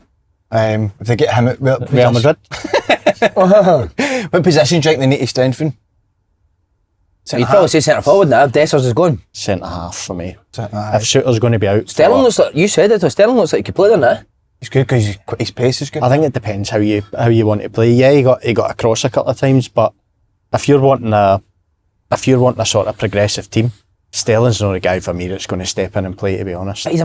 If they get him at Real Madrid. What position do you think they need to strengthen? You'd probably say centre forward now if Dessers is gone. Centre half for me. If Shooter's going to be out. Sterling looks like, you said it, so Sterling looks like he could play there now. He's good because his pace is good. I think it depends how you want to play. Yeah, he got across a couple of times, but if you're wanting a sort of progressive team, Sterling's not a guy for me that's going to step in and play, to be honest. He's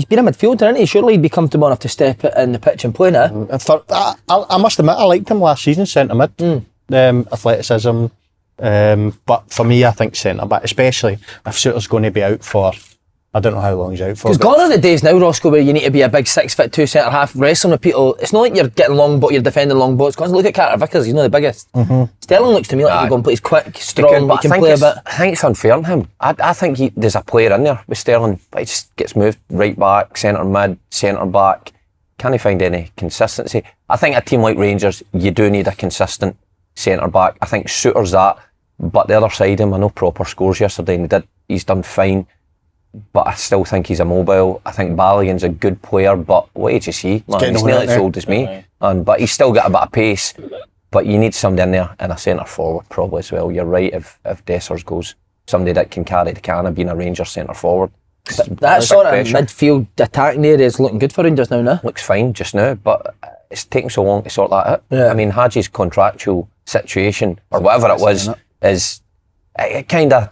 been a midfielder, isn't he? Surely he'd be comfortable enough to step in the pitch and play now. I must admit, I liked him last season, centre mid. Athleticism. But for me, I think centre back, especially if Shooter's going to be out for, I don't know how long he's out for. Because gone are the days now, Roscoe, where you need to be a big 6'2" centre half wrestling with people. It's not like you're getting you're defending long boats. Because look at Carter Vickers, he's not the biggest. Sterling looks to me like he's going to play. He's quick, strong, he can play a bit. I think it's unfair on him. I think there's a player in there with Sterling, but he just gets moved right back, centre mid, centre back. Can't find any consistency. I think a team like Rangers, you do need a consistent centre back. I think Shooter's that, but the other side of him, I know Proper scores yesterday and he's done fine. But I still think he's immobile. I think Balogun's a good player, but what age is he? Man, he's nearly as old as me. But he's still got a bit of pace. But you need somebody in there and a centre forward probably as well. You're right, if Dessers goes, somebody that can carry the can of being a Rangers centre forward. That sort of midfield attacking area is looking good for Rangers now. Looks fine just now, but it's taking so long to sort that out. Yeah. I mean, Hadji's contractual situation, or whatever it was, it kind of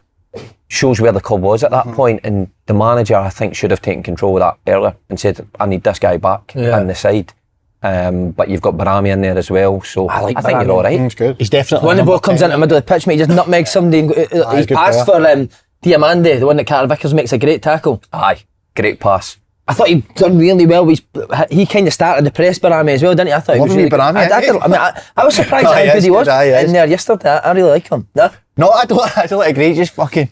shows where the club was at that point, and the manager, I think, should have taken control of that earlier and said, I need this guy back on the side. But you've got Barami in there as well, so I think you're all right. He's good. He's definitely when the ball comes into the middle of the pitch, mate, he just nutmegs somebody. He's passed for Diamande, the one that Carter Vickers makes a great tackle. Aye, great pass. I thought he'd done really well. He kind of started the press Barami as well, didn't he? I thought he was really Barami, I was surprised at how good he was in there yesterday. I really like him. No, I don't agree. Just fucking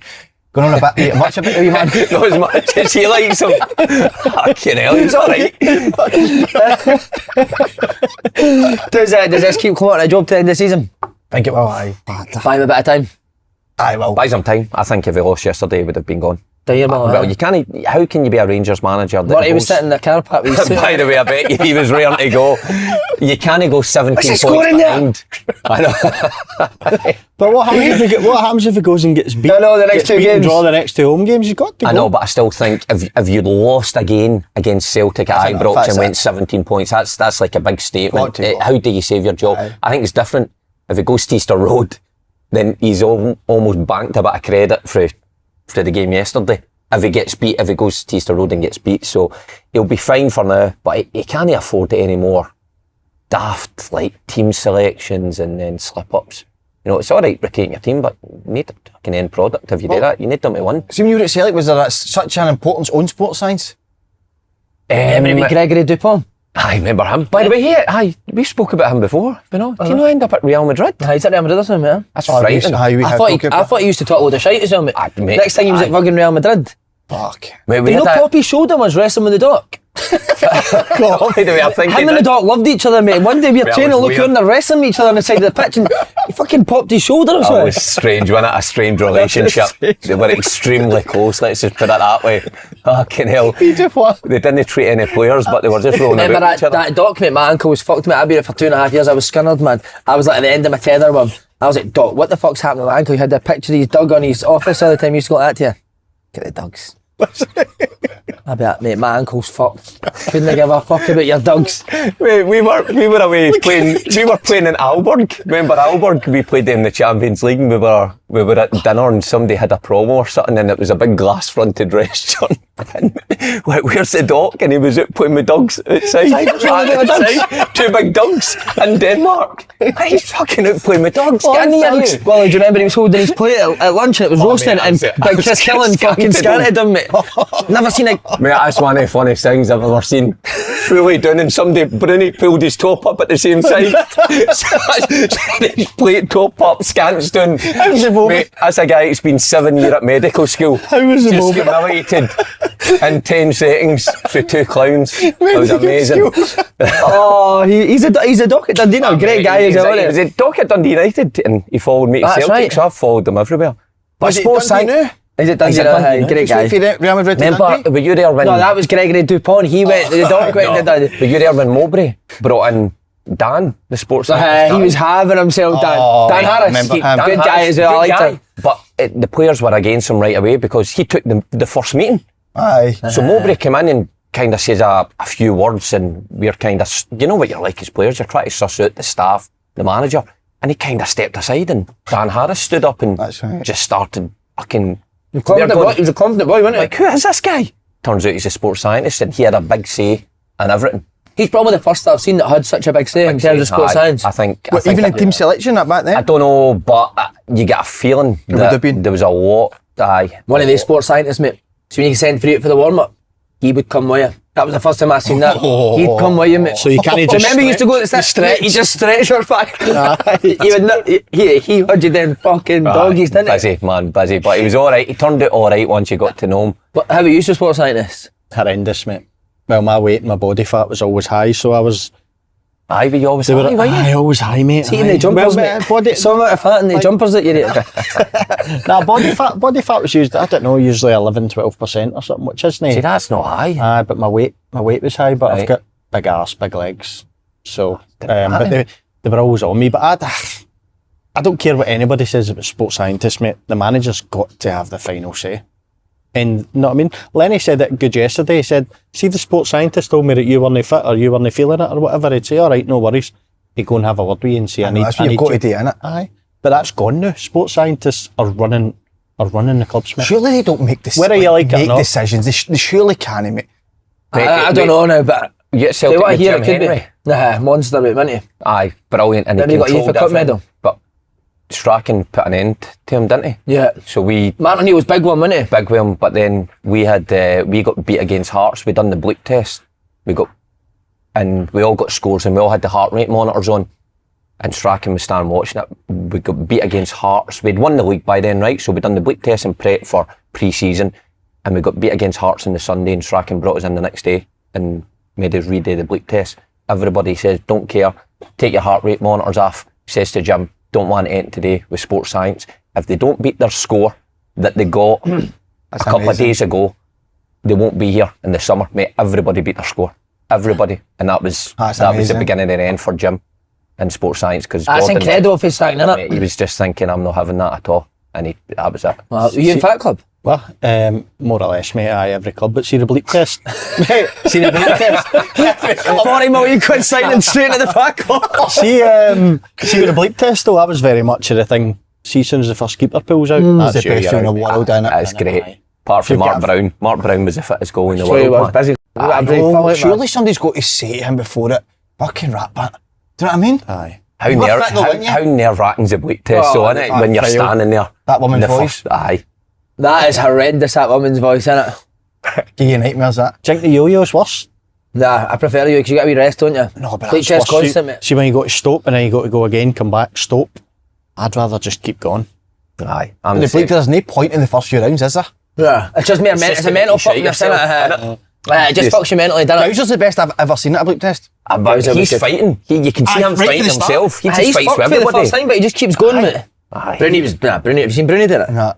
going on a bit much about you, man. Not as much as he likes him. Fucking hell, he's alright. Does this keep Clement a job to the end of the season? I think it will, aye. Buy him a bit of time. Aye, well. Buy some time. I think if he lost yesterday, he would have been gone. Well, you can't. How can you be a Rangers manager? What, he was sitting in the car park with his suit? By the way, I bet you he was raring to go. You can't go 17 points behind. I know. But what happens if he goes and gets beat? The next 2 games. Draw the next 2 home games. He's got to go. I know, but I still think if you'd lost again against Celtic at Ibrox and went 17 points, that's like a big statement. How do you save your job? I think it's different. If he goes to Easter Road, then he's almost banked a bit of credit for the game yesterday. If he gets beat, if he goes to Easter Road and gets beat, so he'll be fine for now, but he can't afford it anymore. Daft, like team selections and then slip-ups. You know, it's alright rotating your team, but you need a fucking end product. If you do that, you need them to win. See, when you were at Celtic, was there such an importance on sports science? Remember Gregory Dupont? I remember him. By the way, we spoke about him before. You know, do you know end up at Real Madrid? He's at Real Madrid or something, man. That's frightening. I thought he used to talk a load of shite as well, mate. Next time he was at fucking Real Madrid. Fuck. Poppy showed him was wrestling with the doc. By the way, I think Him and the Doc loved each other, mate. One day we were That training, was look weird. and they're wrestling each other on the side of the pitch, and he fucking popped his shoulder or It something. was strange, wasn't it? A strange relationship. They were extremely close, let's just put it that way. Fucking hell. He did what? They didn't treat any players, but they were just rolling Remember about each other. that Doc, mate? My ankle was fucked, mate. I'd been it for 2.5 years. I was skinnered, man. I was like at the end of my tether with him. I was like, Doc, what the fuck's happening with my ankle? He had a picture of his dog on his office all the time. He used to go like that to you. Get the dogs. I'd be like, mate, my ankle's fucked. Couldn't give a fuck about your dogs. Wait, we were away playing. We were playing in Aalborg. Remember Aalborg? We played in the Champions League. And we were at dinner and somebody had a promo or something, and it was a big glass fronted restaurant. And like, where's the Doc? And he was out playing with dogs outside. Outside. 2 big dogs in Denmark. He's fucking out playing with dogs. Get in here, you. Well, do you remember he was holding his plate at lunch and it was roasting, mate, and I Big was Chris Killen fucking scanted scanted him, mate. Never seen a... Mate, that's one of the funniest things I've ever seen. Fully done, and somebody, Bruni, pulled his top up at the same time. His plate top up, scants down. How was the moment? Mate, that's a guy that's been 7 years at medical school. How was the Just moment? humiliated in 10 settings through 2 clowns. It was amazing. Oh, he's a Doc at Dundee now. Great guy as well, He was isn't a Doc at Dundee United, and he followed me to That's Celtic, right. so I've followed him everywhere. But Is it sports Dundee science. now? Is it Dundee Is it now? Dundee now? Great He's guy. waiting for Real Madrid to Remember, Dundee? were you there when... No, that was Gregory Dupont. He went, the Doc went to Dundee. Were you there when Mowbray brought in Dan, the sports scientist? He was having himself, Dan. Oh, Dan Harris. remember him. Good Dan guy Harris, as well. I good liked guy. him. But the players were against him right away because he took the first meeting. Aye. So Mowbray came in and kind of says a few words, and we're kind of, you know what you're like as players, you're trying to suss out the staff, the manager, and he kind of stepped aside, and Dan Harris stood up and That's right. just started fucking... He was a confident boy, wasn't he? Like, who is this guy? Turns out he's a sports scientist, and he had a big say in everything. He's probably the first that I've seen that had such a big say in terms of sports science. I think... What, even in team selection back I then? don't know, but you get a feeling would that have been. there was a lot. Aye. One of these sports scientists, mate. So when you send for you for the warm-up, he would come with you. That was the first time I seen that. He'd come with you, mate. So you can't just Remember, you used to go to the stretch. He just stretch your back. He would not. He had you then fucking doggies, didn't he? Busy, man, busy. But he was alright. He turned out alright once you got to know him. But how about you, to sports scientists? horrendous, mate. Well, my weight and my body fat was always high, so I was... Aye, but you always They were, high, were you? aye, always high, mate. See, in aye. the jumpers, Well, mate. body, Some amount of fat in the jumpers that you eat. nah, body fat was used, I don't know, usually 11-12% or something, which isn't... See, that's not high. Aye, but my weight was high, but Right. I've got big arse, big legs. So, but they were always on me. But I don't care what anybody says about sports scientists, mate. The manager's got to have the final say. And, you know what I mean? Lenny said it good yesterday. He said, see, the sports scientist told me that you weren't fit or you weren't feeling it or whatever. He'd say, all right, no worries. He'd go and have a word with you and say, I need... That's what you've got to do, innit? Aye. But that's gone now. Sports scientists are running the clubs, mate. Surely they don't make Whether you like it or make not. decisions. They surely can, mate. I don't know now, but You get they Celtic want to with hear Jim it could Henry. be. Nah, monster, mate, wasn't he? Aye, brilliant. And Then he he got a controlled UEFA Cup everything. medal. But Strachan put an end to him, didn't he? Yeah. So we... Martin O'Neill's big one, wasn't he? Big with him, but then we got beat against Hearts. We done the bleep test. And we all got scores and we all had the heart rate monitors on. And Strachan was standing watching it. We got beat against Hearts. We'd won the league by then, right? So we'd done the bleep test and prep for pre-season. And we got beat against Hearts on the Sunday, and Strachan brought us in the next day and made us redo the bleep test. Everybody says, don't care, take your heart rate monitors off. Says to Jim, don't want to end today with sports science. If they don't beat their score that they got a couple of amazing. days ago, they won't be here in the summer. Mate, everybody beat their score. Everybody. And that was That's that was the amazing. beginning and end for Jim in sports science. Because That's incredible for his second, isn't Mate, it? he was just thinking, I'm not having that at all. And that was it. Well, were you in Fat Club? Well, more or less, mate. Aye, every club. But see the bleep test. Mate, Seen the bleep test? 40 million quid signing straight into the Fat Club. see with the bleep test though, that was very much of the thing. See, as soon as the first keeper pulls out, It's that's the you, best you're thing in out. the world, innit? That's great. Aye. Apart from If you Mark get- Brown. Mark Brown was the fittest goal in the Sure he world. was man. busy. I know, surely somebody's got to say to him before it, fucking rat bat. Do you know what I mean? Aye. How, You were fit though, weren't you? how nerve-wracking's the bleep test, Oh, so isn't it? When you're fail. standing there. That woman's the voice. first- aye. That is horrendous, that woman's voice, isn't it? Give you nightmares, that. Do you think the yo-yo's worse? Nah, I prefer you because you get a wee rest, don't you? No, but Bleep that's test Worse. constant, mate. See when you go to stop and then you got to go again, come back, stop. I'd rather just keep going. Aye. I'm The the same. bleep, there's no point in the first few rounds, is there? Yeah. It's just me, it's a mental You shite fucking yourself, innit? innit? It just fucks you mentally, doesn't it? Bowser's the best I've ever seen at a bleep test. But he's fighting. You can see him right fighting from the himself. He He's just fights fucked with for the everybody. first time, but he just keeps going, mate. Aye. Bruni was, Bruni, have you seen Bruni do it? Nah.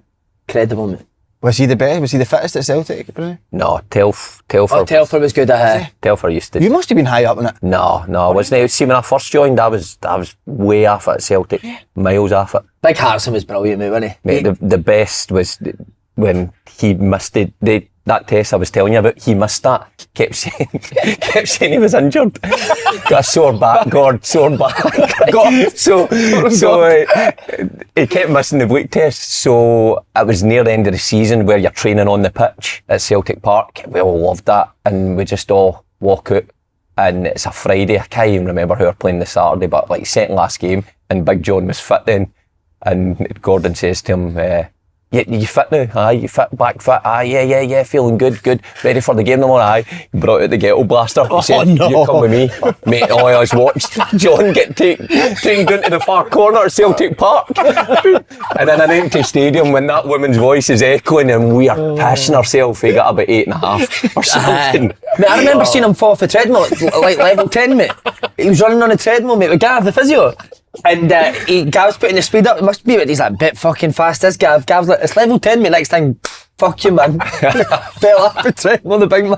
Incredible, mate. Was he the best? Was he the fittest at Celtic, Bruni? No, Oh, Telfer. Telfer was good at Telfer used to. You must have been high up in it. No, I wasn't. See, when I first joined, I was way off it at Celtic, miles off it. Big Harrison was brilliant, mate, wasn't he? Mate, the best was when he missed that test I was telling you about. He missed that. Kept saying he was injured. Got a sore back. Sore back. So he kept missing the bleak test. So it was near the end of the season where you're training on the pitch at Celtic Park. We all loved that, and we just all walk out. And it's a Friday. I can't even remember who were playing the Saturday, but like second last game, and Big John was fit then. And Gordon says to him, you fit now? Aye, you fit, back fit? Aye, yeah, feeling good. Ready for the game tomorrow? Aye. He brought out the ghetto blaster. He said, you come with me. Mate, all I was watched John get taken down to the far corner at Celtic Park. And in an empty stadium, when that woman's voice is echoing and we are pissing ourselves, he got about 8.5 or something. Mate, I remember seeing him fall off the treadmill, like level 10, mate. He was running on a treadmill, mate, with Gav, the physio. And Gav's putting the speed up. It must be, but he's like, bit fucking fast, this Gav. Gav's like, it's level 10, mate, next time. Fuck you, man. Fell off the treadmill, the big man.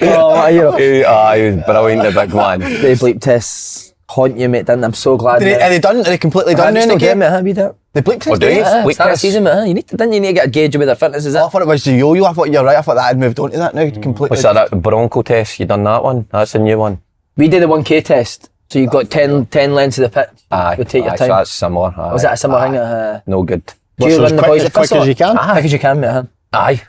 Oh, what a hero. He was brilliant, the big man. The bleep tests haunt you, mate, didn't they? I'm so glad. Are they done? Are they completely done now in the game? Mate, we did. The bleep test? do you? Bleep Start of test? season, mate. Didn't you need to get a gauge of where their fitness is I at? thought it was the yo-yo. I thought you're right. I thought that had moved on to that now completely. What's that Bronco test? You done that one? That's a new one. We did the 1K test. So you've got 10 lengths of the pitch. Aye, Would take your so time. that's similar. Was that a similar thing? No good. Do you So run the boys at quick first? as you can? Quick as you can, mate. Aye,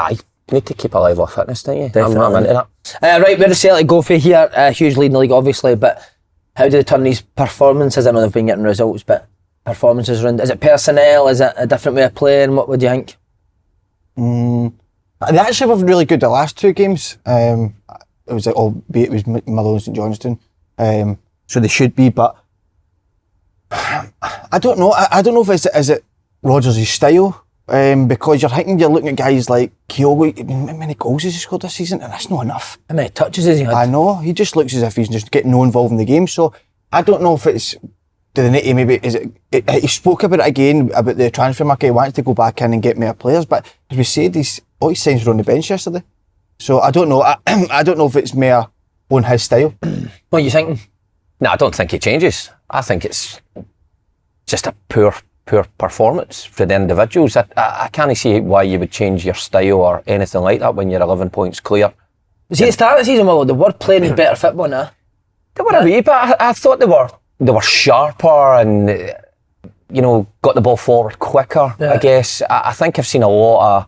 you need to keep a level of fitness, don't you? Definitely. I'm into that. Right, where does Celtic go for here? Huge lead in the league, obviously, but how do they turn these performances? I know they've been getting results, but performances around. Is it personnel? Is it a different way of playing? What would you think? They actually were really good the last two games. It was albeit it was Malone and St Johnstone. So they should be, but I don't know. I don't know if is it Rodgers' style. Because you're looking at guys like Kyogo. How many goals has he scored this season? And that's not enough. How many touches has he had? I know. He just looks as if he's just getting no involved in the game. So I don't know if it's. Do they need to maybe? He spoke about it again about the transfer market. He wants to go back in and get more players, but as we said, all his signs were on the bench yesterday. So I don't know. I don't know if it's more on his style. What are you thinking? No, I don't think he changes. I think it's just a poor performance for the individuals. I can't see why you would change your style or anything like that when you're 11 points clear. See, at the start of the season, well, they were playing better football now. They were a wee, but I thought they were sharper and got the ball forward quicker. Yeah. I guess I think I've seen a lot of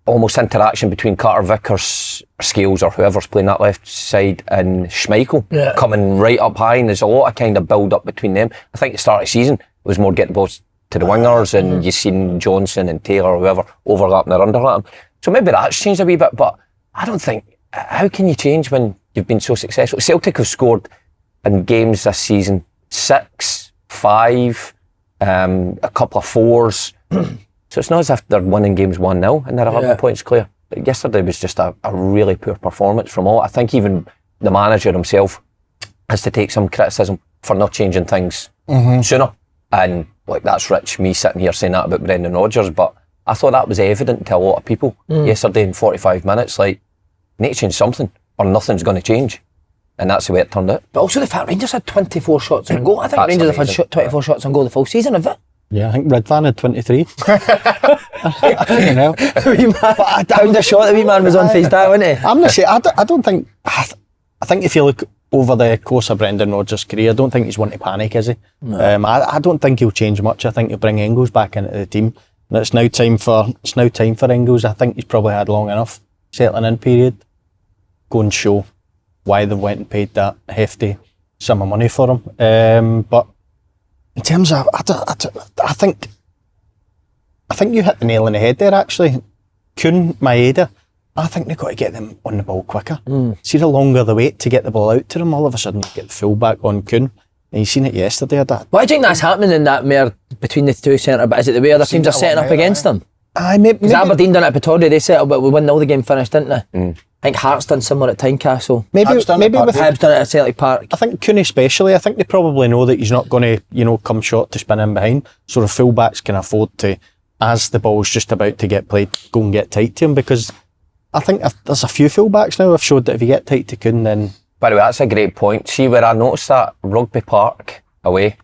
almost interaction between Carter Vickers, Scales or whoever's playing that left side and Schmeichel coming right up high, and there's a lot of kind of build up between them. I think at the start of the season it was more get the balls to the wingers and you've seen Johnson and Taylor or whoever overlapping or underlapping. So maybe that's changed a wee bit, but I don't think, how can you change when you've been so successful? Celtic have scored in games this season 6, 5, a couple of 4s. So it's not as if they're winning games 1-0 and they're 11 points clear. But yesterday was just a really poor performance from all. I think even the manager himself has to take some criticism for not changing things sooner. And like that's rich, me sitting here saying that about Brendan Rodgers, but I thought that was evident to a lot of people yesterday in 45 minutes. Like, you need to change something or nothing's going to change. And that's the way it turned out. But also the fact Rangers had 24 shots on goal. I think That's Rangers amazing. have had 24 shots on goal the full season, have they? Yeah, I think Redvan had 23. You know. A pound a shot the wee man was on face down, wasn't he? I'm not sure. I don't think. I think if you look over the course of Brendan Rodgers' career, I don't think he's one to panic, is he? No. I don't think he'll change much. I think he'll bring Engels back into the team. And it's now time for Engels. I think he's probably had long enough settling in period. Go and show why they went and paid that hefty sum of money for him. But in terms of, I think you hit the nail on the head there. Actually, Kuhn, Maeda, I think they've got to get them on the ball quicker. See, the longer they wait to get the ball out to them, all of a sudden you get the full back on Kuhn. And you seen it yesterday. Why do you think that's happening in that mare between the two centre? But is it the way other teams are setting up against them? Aye, maybe. Because Aberdeen done it at Pittodrie, they settled, but we won all the game finished, didn't they? I think Hearts done similar at Tynecastle. Maybe Hibs done with Hibs done it at Celtic Park. I think Cooney especially, I think they probably know that he's not going to, come short to spin in behind. So the fullbacks can afford to, as the ball's just about to get played, go and get tight to him, because I think there's a few fullbacks now have showed that if you get tight to Coon, then... By the way, that's a great point. See where I noticed that? Rugby Park away.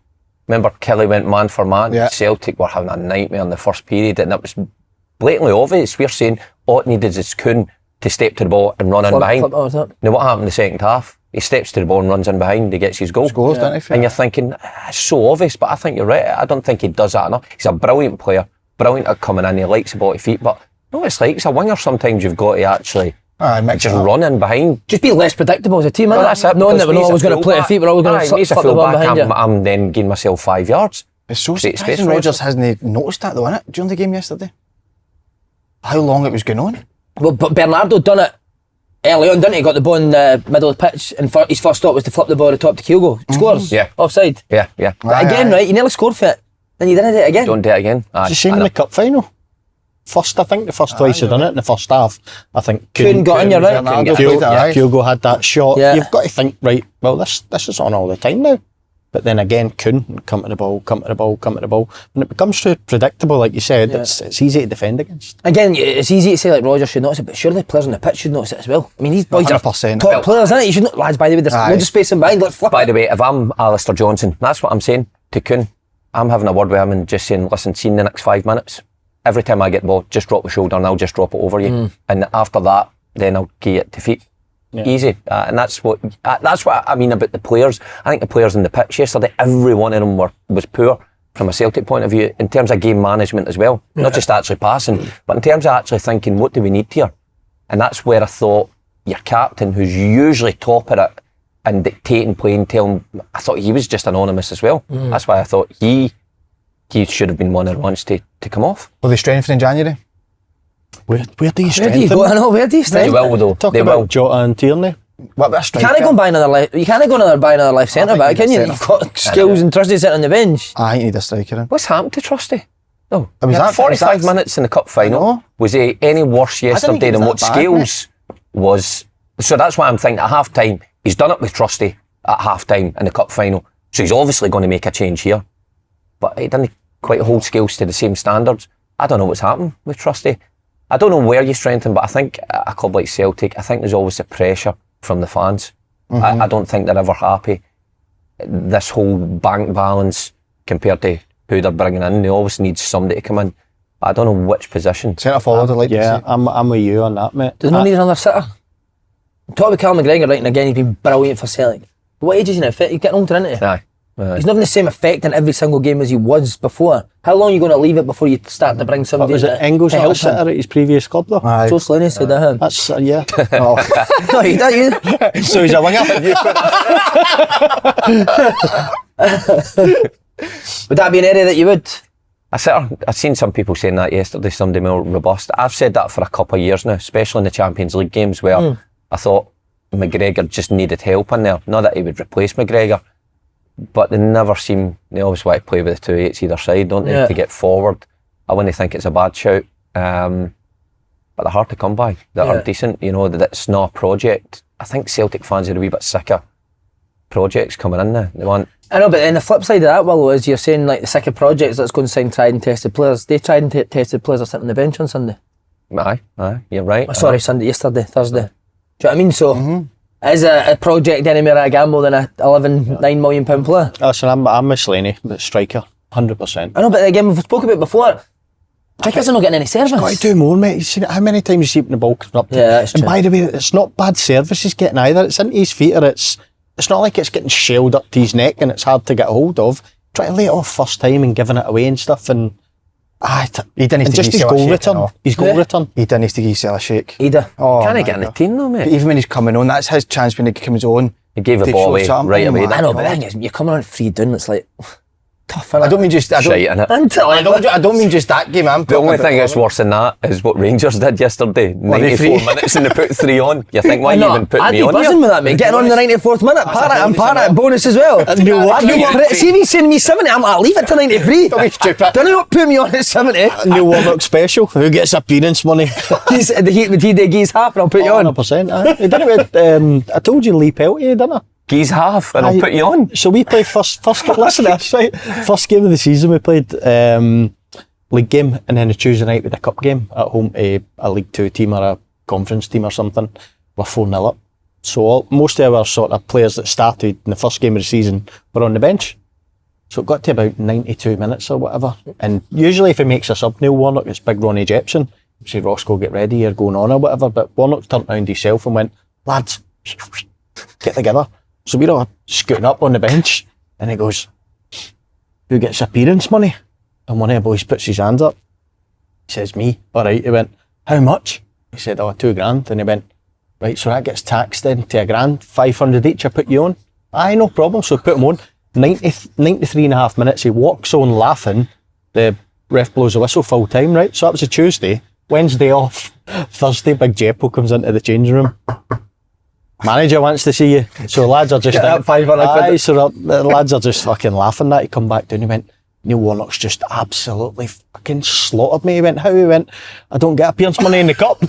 Remember Kelly went man for man? Yeah. Celtic were having a nightmare in the first period, and it was blatantly obvious. We're saying all it needed is Coon to step to the ball and run in behind. Now what happened in the second half? He steps to the ball and runs in behind, he gets his goal. Scores, doesn't he? And you're thinking, it's so obvious, but I think you're right. I don't think he does that enough. He's a brilliant player, brilliant at coming in, he likes the ball to feet, but no, it's like, it's a winger sometimes you've got to actually just run in behind. Just be less predictable as a team, Well, that's it, knowing because that we're not always going to play a feet, we're always going to slip the ball behind you. I'm then giving myself 5 yards. It's so Create surprising space for Rodgers hasn't noticed that though, innit? During the game yesterday. How long it was going on. Well, but Bernardo done it early on, didn't he? Got the ball in the middle of the pitch, and his first thought was to flip the ball at the top to Kyogo. Scores. Yeah. Offside. Yeah. But again, right, you nearly scored for it. Then you didn't do it again. Don't do it again. It's the same in the cup final. I think the first twice he'd done it in the first half. I think Coon got in, you're right. Kyogo had that shot. Yeah. You've got to think, right, well, this is on all the time now. But then again, Coon, come to the ball. When it becomes too predictable, like you said, it's easy to defend against. Again, it's easy to say like Rodgers should notice it, but surely the players on the pitch should notice it as well. I mean, these boys 100%. are top players, aren't they? You should not, lads, by the way, there's loads of space in behind, let's flip By it. the way, if I'm Alistair Johnson, that's what I'm saying to Coon. I'm having a word with him and just saying, listen, see in the next 5 minutes, every time I get the ball, just drop the shoulder and I'll just drop it over you. And after that, then I'll key it to feet. Yeah. Easy. And that's what I mean about the players. I think the players on the pitch yesterday, every one of them was poor from a Celtic point of view in terms of game management as well. Not just actually passing, but in terms of actually thinking, what do we need here? And that's where I thought your captain, who's usually top at it and dictating play and telling, I thought he was just anonymous as well. That's why I thought he should have been one of the ones to come off. Will they strengthen in January? Where do you Where do you strengthen? go? I know, where do you They strengthen? will though. Talk They about will. Jota and Tierney. What about a striker? You can't go and buy another left. You can't go and buy another left centre back, can you? You've got skills and Trusty sitting on the bench. I think you need a striker in. What's happened to Trusty? No, Was he had that- 45 was that- minutes in the cup final. know. Was he any worse yesterday think than it what was that bad, Scales was? So that's why I'm thinking at half time, he's done it with Trusty at half time in the cup final. So he's obviously going to make a change here. But he didn't quite hold Scales to the same standards. I don't know what's happened with Trusty. I don't know where you strengthen, but I think at a club like Celtic, I think there's always the pressure from the fans. I don't think they're ever happy. This whole bank balance compared to who they're bringing in, they always need somebody to come in. I don't know which position. Centre forward, I'd like to see. I'm with you on that, mate. Does no need another sitter? I'm talking about Cal McGregor, right, and again, he's been brilliant for Celtic. What age is he now? He's getting older, isn't he? Aye. He's not having the same effect in every single game as he was before. How long are you going to leave it before you start to bring But somebody was in it Engels to not a help sitter him? at his previous club though? Aye. So Slaney said that. That's yeah. No, you don't. You. So he's a winger. Would that be an area that you would? I've seen some people saying that yesterday, somebody more robust. I've said that for a couple of years now, especially in the Champions League games where I thought McGregor just needed help in there. Not that he would replace McGregor, but they always want to play with the 2-8s either side, don't they, to get forward. I wouldn't think it's a bad shout. But they're hard to come by. That are decent, that it's not a project. I think Celtic fans are a wee bit sick of projects coming in there. They want... I know, but then the flip side of that, Willow, is you're saying like the sick of projects that's going to sign tried and tested players. They tried and tested players are sitting on the bench on Sunday. Aye, you're right. Thursday. Do you know what I mean? So, is a project any more a gamble than a £9 million player? Listen, I'm a Slaney, but striker, 100%. I know, but again, we've spoken about before. Strikers are not getting any service. Got to do more, mate. You've seen it, how many times you see it when the ball comes up? Yeah, that's and true. by the way, it's not bad service he's getting either. It's into his feet, or it's not like it's getting shelled up to his neck and it's hard to get a hold of. Try to lay it off first time and giving it away and stuff, and he didn't and just his goal return. His goal return. He didn't need to give Sell a shake. Either. Oh, Can he my get in the God. team though, mate? Even when he's coming on, that's his chance when he comes on. He gave a to ball show away something. right away. Oh, my I know, but the God. thing is, you're coming on 3 down, it's like, tough. I don't mean just. I Shite, innit? don't mean just that game. The only thing that's worse than that is what Rangers did yesterday. 94 minutes and they put 3 on. You think, why you even put I'd me be on buzzing here? with that, mate. Getting on the 94th minute. Parrot bonus as well. See if he's sending me 70, I'll leave it to 93. Don't be stupid. Don't put me on at 70. Neil Warnock special. Who gets appearance money? Would he geese half and I'll put you on? 100%. He didn't. I told you Lee Peltier, didn't I? Geese half and I'll put you on. So we played first listen to this, right? First game of the season we played league game, and then a Tuesday night with a cup game at home to a League 2 team or a conference team or something. We're 4-0 up. So most of our sort of players that started in the first game of the season were on the bench. So it got to about 92 minutes or whatever. And usually if he makes a sub, Neil Warnock, it's big Ronnie Jepson. Say, Roscoe, get ready, you're going on or whatever. But Warnock turned round himself and went, lads, get together. So we're all scooting up on the bench, and he goes, who gets appearance money? And one of the boys puts his hands up. He says, me. All right. He went, how much? He said, oh, $2,000. And he went, right, so that gets taxed then to $1,000, 500 each, I put you on. Aye, no problem. So put him on. 93 and a half minutes, he walks on laughing. The ref blows the whistle full time, right? So that was a Tuesday. Wednesday off. Thursday, Big Jeppo comes into the changing room. Manager wants to see you. So lads are just the lads are just fucking laughing that. He come back down, he went, Neil Warnock's just absolutely fucking slaughtered me. He went, how? He went, I don't get appearance money in the cup.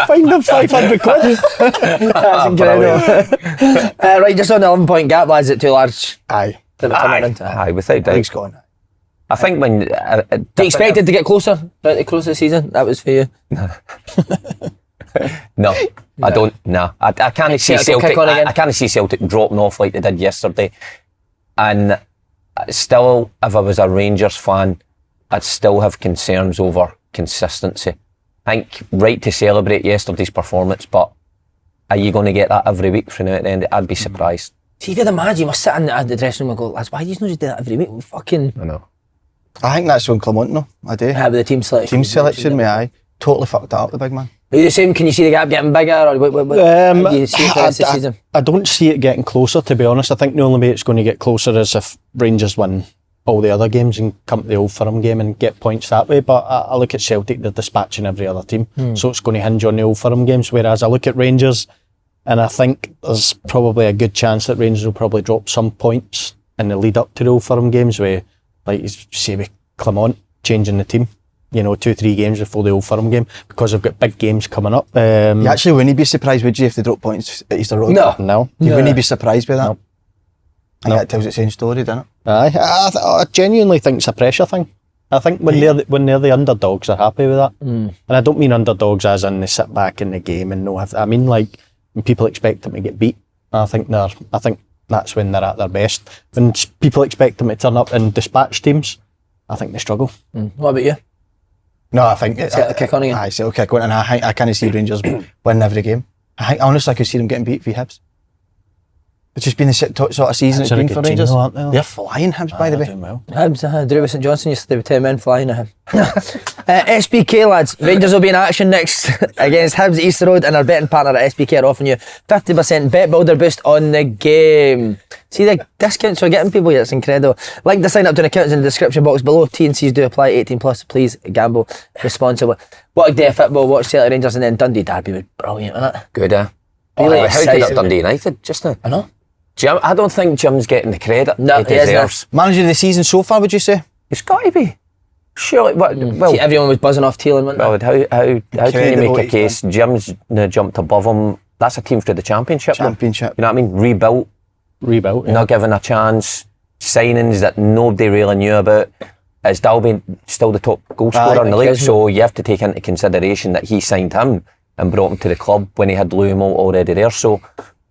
Find him 500 quid. That's incredible. Right, just on the 11-point gap, lads, is it too large? Aye. Aye, without doubt. League's gone. I think when... Do you expect it to get closer throughout the close of the season? That was for you. No, I don't. No, I can't see Celtic. I can't see Celtic dropping off like they did yesterday. And still, if I was a Rangers fan, I'd still have concerns over consistency. I think right to celebrate yesterday's performance, but are you going to get that every week from now at the end? I'd be surprised. See, if you'd imagine, you must sit in the dressing room and go, lads, why do you not just do that every week? I know. I think that's on Clement, no? I do. Yeah, with the team selection. Team selection, me, aye. Totally fucked that up, the big man. Are you the same? Can you see the gap getting bigger? Or what do you see for the rest of the season? I don't see it getting closer, to be honest. I think the only way it's going to get closer is if Rangers win all the other games and come to the Old Firm game and get points that way. But I look at Celtic, they're dispatching every other team. So it's going to hinge on the Old Firm games. Whereas I look at Rangers, and I think there's probably a good chance that Rangers will probably drop some points in the lead up to the Old Firm games, where, like you say, with Clement changing the team. 2-3 games before the Old Firm game, because they've got big games coming up. You actually wouldn't be surprised, would you, if they drop points at Easter Road? No. You wouldn't be surprised by that? No. I think that tells its own story, doesn't it? Aye, I genuinely think it's a pressure thing. I think when they're the underdogs, they're happy with that. And I don't mean underdogs as in they sit back in the game and I mean like when people expect them to get beat. I think that's when they're at their best. When people expect them to turn up and dispatch teams, I think they struggle. What about you? No, I think Celtic kick on again. Aye, Celtic kick on, and I can't see Rangers winning every game. Honestly, I could see them getting beat for Hibs. It's just been the sort of season it's been for Rangers. Team, though, they're flying, Hibs, by the way. Well. Hibs, drew with St Johnstone yesterday with 10 men flying at him. SPK, lads, Rangers will be in action next against Hibs at Easter Road, and our betting partner at SPK are offering you 50% bet builder boost on the game. See the discounts we're getting people here, it's incredible. Link to sign up to an account in the description box below. T&Cs do apply, 18 plus, please gamble responsibly. What a day of football, watch Celtic Rangers, and then Dundee Derby was brilliant, wasn't it? Good, eh? Really How good at Dundee United just now? I know. Jim, I don't think Jim's getting the credit No, he deserves. Manager of the season so far, would you say? It's got to be. Surely, well, See, everyone was buzzing off Thielen, wasn't they? How can you make a case Jim's jumped above him? That's a team for the championship. Championship. You know what I mean? Rebuilt, yeah. not given a chance, signings that nobody really knew about. Is Dalby still the top goal scorer in the league? So you have to take into consideration that he signed him and brought him to the club when he had Louis Moult already there. So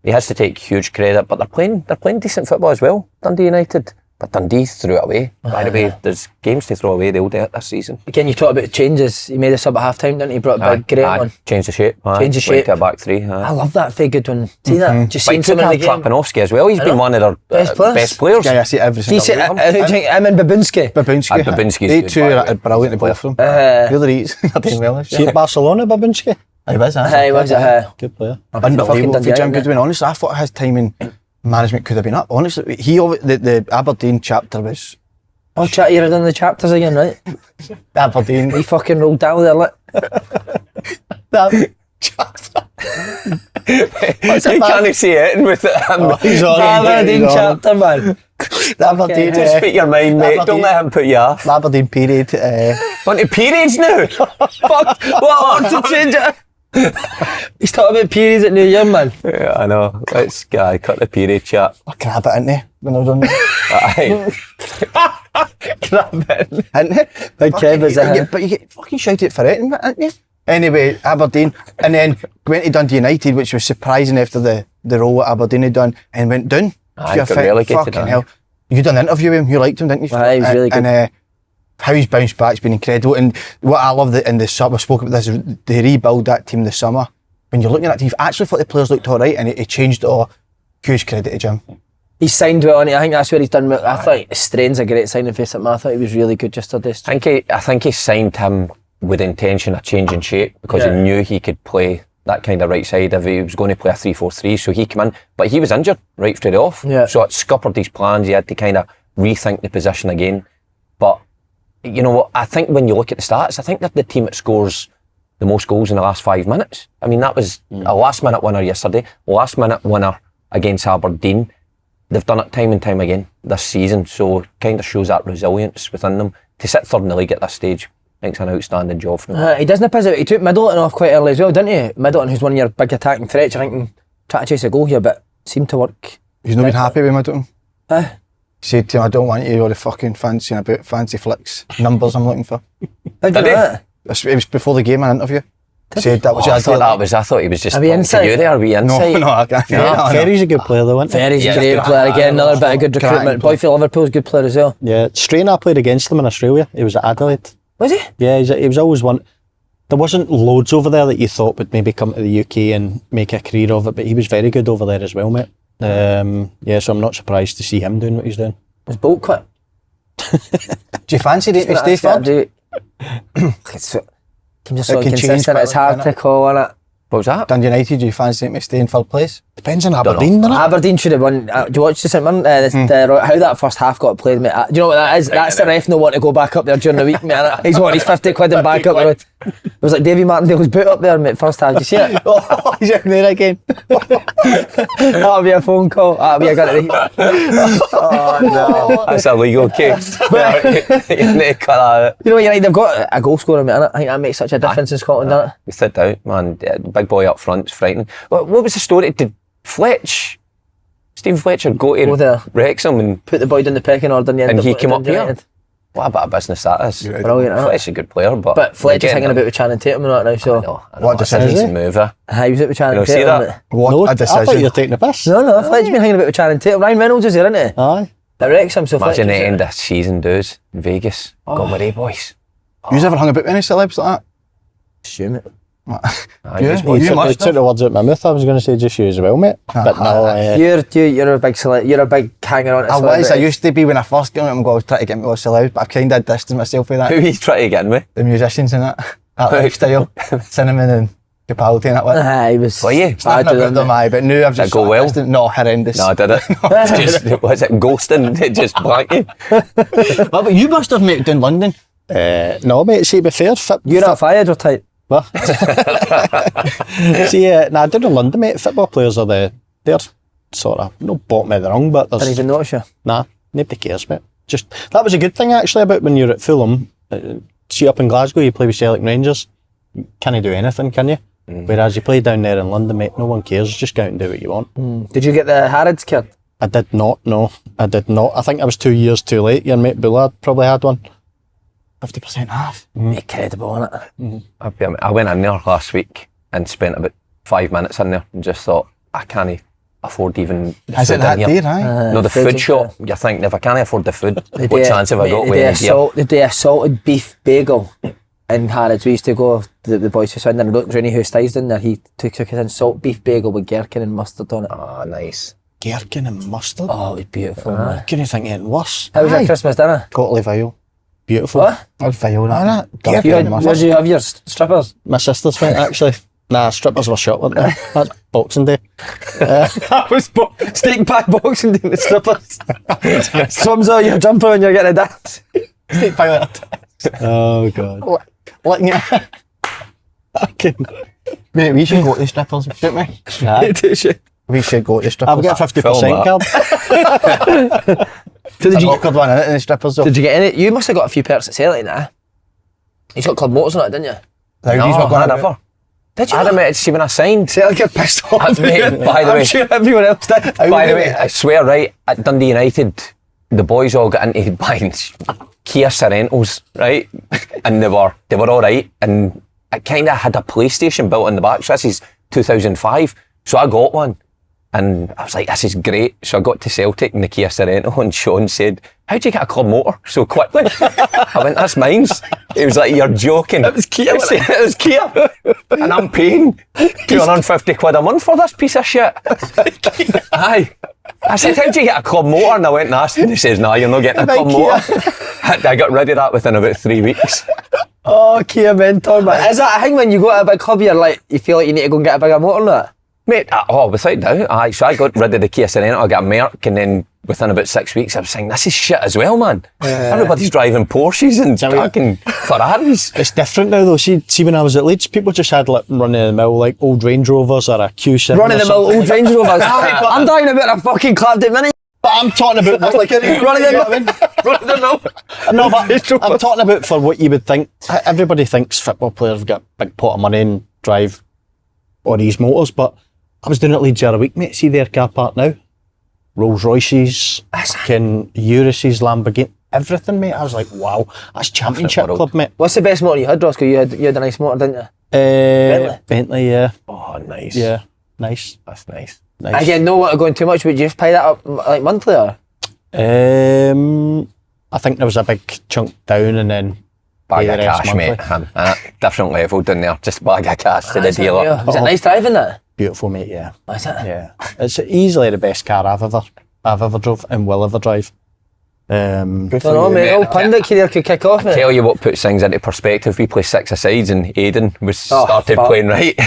he has to take huge credit, but they're playing decent football as well, Dundee United. But Dundee threw it away. By the way, there's games to throw away, they'll do it this season. Again, you talk about changes. He made a sub at half time, didn't he? Brought Big Graham on. Changed the shape. Changed the shape. Went to a back three. I love that fake good one. See that? Just seeing some in the game. Trapanovsky as well. He's been one of their best players. Yeah, I see every single one. Him and Babinski. Babinski's they two are brilliant to both of them. Really, they're doing well. See at Barcelona, Babinski? He was, he was good player. Unbelievable for Jim Goodwin. Honestly, I thought his time in management could have been up. Honestly, the Aberdeen chapter was... Oh, you're done the chapters again, right? Aberdeen. He fucking rolled down there, like. That chapter. You can't see it with it. He's on. Aberdeen chapter, man. The Aberdeen... Just speak your mind, mate. Don't let him put you off. The Aberdeen period. Want to periods now? Fuck! What? I want to change it. He's talking about periods at New Year, man. Yeah, I know. Let's cut the period chat. I grab it, innit? When I was on Aye. Grab it. innit? Big Kev is it. But you get fucking shouted for it, innit you? Anyway, Aberdeen, and then went to Dundee United, which was surprising after the role what Aberdeen had done, and went down. Aye, So you got think, relegated, fucking aye. hell. You done an interview with him, you liked him, didn't you? Aye, he was really good. And how he's bounced back's been incredible. And what I love in the summer, we spoke about this, they rebuild that team this summer. When you're looking at that team, I actually thought the players looked all right, and he changed it all. Huge credit to Jim. He's signed well on it. I think that's where he's done well. I thought Strain's a great signing for St. I thought he was really good yesterday. I think he signed him with the intention of changing shape because he knew he could play that kind of right side if he was going to play a 3-4-3, so he came in, but he was injured right straight off, so it scuppered his plans. He had to kind of rethink the position again. But you know what, I think when you look at the stats, I think they're the team that scores the most goals in the last 5 minutes. I mean, that was a last minute winner yesterday, last minute winner against Aberdeen. They've done it time and time again this season, so it kind of shows that resilience within them. To sit third in the league at this stage, I think it's an outstanding job from him. He doesn't piss out. He took Middleton off quite early as well, didn't he? Middleton, who's one of your big attacking threats, you're thinking, try to chase a goal here, but seemed to work. He's not been happy with Middleton. He Said to him, I don't want you all the fucking fancying about fancy flicks. Numbers I'm looking for. How did Did he? that? It was before the game, an interview. Said that was I thought he was just Are we talking inside? to you there. Are we inside? No, I can't. No. Ferry's a good player though, isn't he? Ferry's Yeah, a great player again, another bit of good cracking recruitment. player. Boy for Liverpool's a good player as well. Yeah, Strain, I played against him in Australia. He was at Adelaide. Was he? Yeah, he was always one. There wasn't loads over there that you thought would maybe come to the UK and make a career of it, but he was very good over there as well, mate. Yeah, so I'm not surprised to see him doing what he's doing. Was Bolt quick? Do you fancy it to stay third? Teams are so It can change inconsistent, quite it's a lot, hard to call, innit? What was that? Dundee United, do you fancy it to stay in third place? Depends on Aberdeen, doesn't it? Aberdeen should have won. Do you watch the St Mirren? How that first half got played, mate? Do you know what that is? That's the ref no want to go back up there during the week, mate. He's wanting his 50 quid and back up the road. It was like Davy Martindale's boot up there, mate, first half. Did you see it? Oh, he's in there again. That'll be a phone call. That'll be a good. Oh, no. That's a legal case. You need to cut that out. You know, United, they've got a goal scorer, mate, innit? I think that makes such a difference in Scotland, doesn't it? We stood out, man. Yeah, the big boy up front is frightening. What was the story? Did Stephen Fletcher go Go to there. Wrexham and Put the boy down the pecking order in the end. And up he with came up Dundee here? United. what a bit of business that is? Brilliant, innit? Fletcher's a good player, but Fletcher's hanging about with Channing Tatum and that now, so. I know What that's a decision? decent move. He was out with Channing You see Tatum. that? What No, a I thought you decision. were taking the piss. No, Fletcher's been hanging about with Channing Tatum. Ryan Reynolds is here, isn't he? Aye. That Wrexham, so Imagine Fletcher's the there. end of season dudes in Vegas. Got my boys. You've ever hung about with any celebs like Assume it. that? Aye, Yeah, just well, you You must took the words out of my mouth. I was going to say just you as well, mate. But no, You're a big you're a big hanger on to I was. I celebrities. used to be when I first got on. I was trying to get me all celebs, but I've kind of distanced myself with Who that. are you trying to get in with? The musicians and that lifestyle, Cinnamon and Capaldi and that one. He was Were you? bad Nothing to about them. them, aye, but now I've just go well? No, horrendous. No, I did it. Just, was it ghosting? It just blanked you. Well, but you must have met down London. no, mate. See, to be fair, You're not fired or tight? What? See, nah, down in London, mate, football players are they're sort of, no bottom of the rung, but Didn't there's, even notice you. nah, nobody cares, mate. Just, that was a good thing actually about when you're at Fulham. See, up in Glasgow, you play with Celtic and Rangers, you can't do anything, can you? Whereas you play down there in London, mate, no one cares, just go out and do what you want. Did you get the Harrods kid? I did not, no, I did not. I think I was 2 years too late. Your mate Bullard probably had one. 50% off. Incredible, innit? I went in there last week and spent about 5 minutes in there and just thought, I can't afford even the Is food it that in here. dear, aye? No, the food food is, shop, you're thinking, if I can't afford the food, They what do- chance have I got they with it? They do a salted beef bagel in Harrods. We used to go, the boys to Swindon, and Rooney who stays in there, he took us in salt beef bagel with gherkin and mustard on it. Oh, nice. Gherkin and mustard. Oh, it was beautiful, man. Couldn't think anything worse. How was your Christmas dinner? Totally vile. Beautiful. What? That's vile, that. You had, where'd you have your strippers? My sister's went actually. Nah, strippers were shot, weren't they? That's Boxing Day. That was steak pie boxing day with strippers. Sums out your jumper when you're getting a dance. Steak pie with Oh God. licking it. Mate, we should go to the strippers, shouldn't we? We should go to the strippers. I've got a 50% card. So Did you awkward one in it in the strippers though? Did you get any? You must have got a few perks at Celtic now. He's got club motors on it, didn't you? No, I never. Did you? I admit, see when I signed. Celtic get pissed off. Mate, by the way, I'm sure everyone else did. By the way, I swear, right, at Dundee United, the boys all got into buying Kia Sorentos, right? And they were all right. And it kind of had a PlayStation built in the back. So this is 2005. So I got one. And I was like, this is great. So I got to Celtic in the Kia Sorento and Sean said, how'd you get a club motor so quickly? I went, that's mine. He was like, you're joking. It was Kia. It was Kia. And I'm paying 250 quid a month for this piece of shit. Aye. I said, how'd you get a club motor? And I went and asked him, and he says, nah, you're not getting a club motor. I got rid of that within about 3 weeks. Oh, Kia mentor, man. Is that a thing when you go to a big club, you're like, you feel like you need to go and get a bigger motor or not? Mate, without doubt. So I got rid of the Kia Sorento, I got a Merc, and then within about 6 weeks I was saying, this is shit as well, man. Everybody's driving Porsches and fucking Ferraris. It's different now though. See when I was at Leeds, people just had like run-of-the-mill like old Range Rovers or a Q7. Run-of-the-mill old Range Rovers. I'm talking about a fucking clapped it mini. But I'm talking about what's like Run-of-the-mill. No, but I'm talking about for what you would think. Everybody thinks football players have got a big pot of money and drive all these motors, but I was doing it Leeds the other week, mate. See their car park now? Rolls Royces, fucking Urises, Lamborghini, everything, mate. I was like, wow, that's championship club, mate. What's the best motor you had, Roscoe? You had a nice motor, didn't you? Bentley, yeah. Oh, nice. Yeah, nice. That's nice. Again, no want to go in too much, would you just pay that up like monthly or? I think there was a big chunk down and then bag of cash, mate. Different level down there. Just bag of cash to the dealer. Was it nice driving that? Beautiful, mate. Yeah. Is it? Yeah. It's easily the best car I've ever drove and will ever drive. Don't know, mate. Old pundit career could kick off, mate. Tell you what puts things into perspective. We play 6-a-sides and Aidan started playing right.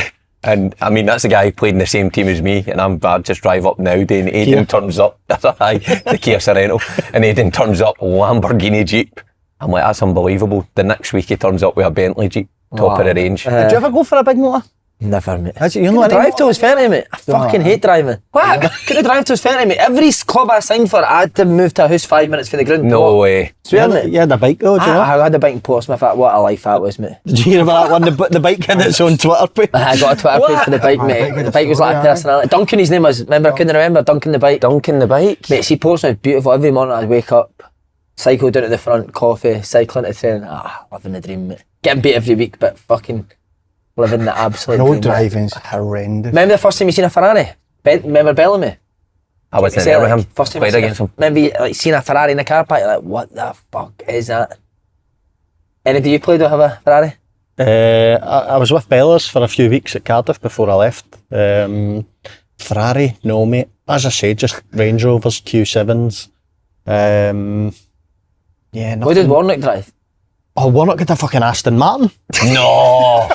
And I mean, that's the guy who played in the same team as me, and I'm bad just drive up now day, and Aidan turns up, the Kia Sorento, and Aidan turns up Lamborghini Jeep. I'm like, that's unbelievable. The next week he turns up with a Bentley Jeep, top of the range. Did you ever go for a big motor? Never, mate. You're not drive till I was 30, mate. I fucking hate driving. What? Couldn't drive till I was 30, mate. Every club I signed for, I had to move to a house 5 minutes from the ground. No way. Swear, mate. You had a bike though, do you know? I had a bike in Portsmouth. What a life that was, mate. Did you hear about that one? The bike had its own Twitter page. I got a Twitter page for the bike, mate. The bike was like a personality. Duncan, his name was. Remember, I couldn't remember. Duncan the bike. Duncan the bike? Mate, see, Portsmouth was beautiful. Every morning I'd wake up, cycle down to the front, coffee, cycling to training. Living the dream, mate. Getting beat every week, but fucking living the absolute dream. No driving's horrendous. Remember the first time you seen a Ferrari? Remember Bellamy? I wasn't there with him. First time played against him. Remember you seeing a Ferrari in the car park? You're like, what the fuck is that? Any do you play to have a Ferrari? I was with Bellas for a few weeks at Cardiff before I left. Ferrari, no mate. As I say, just Range Rovers, Q7s. Yeah, nothing. What did Warnock drive? Oh, Warnock got a fucking Aston Martin. No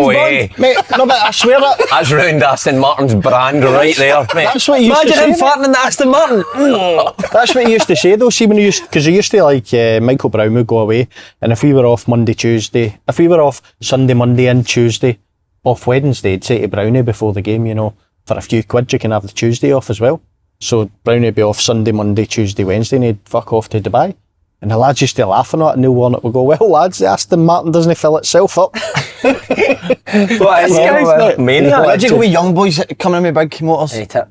way. Mate, no, but I swear that. That's ruined Aston Martin's brand right there, mate. That's what he used to say. Imagine him farting in the Aston Martin. That's what he used to say though. See when he used, because he used to like Michael Brown would go away, and if we were off Monday, Tuesday, if we were off Sunday, Monday, and Tuesday, off Wednesday, he'd say to Brownie before the game, you know, for a few quid you can have the Tuesday off as well. So Brownie would be off Sunday, Monday, Tuesday, Wednesday, and he'd fuck off to Dubai. And the lads used to laugh at it, and Neil Warnock would go, well lads, the Aston Martin doesn't fill itself up. What is guy's maniac? Why did you go with young boys coming in with big motors? Hate it.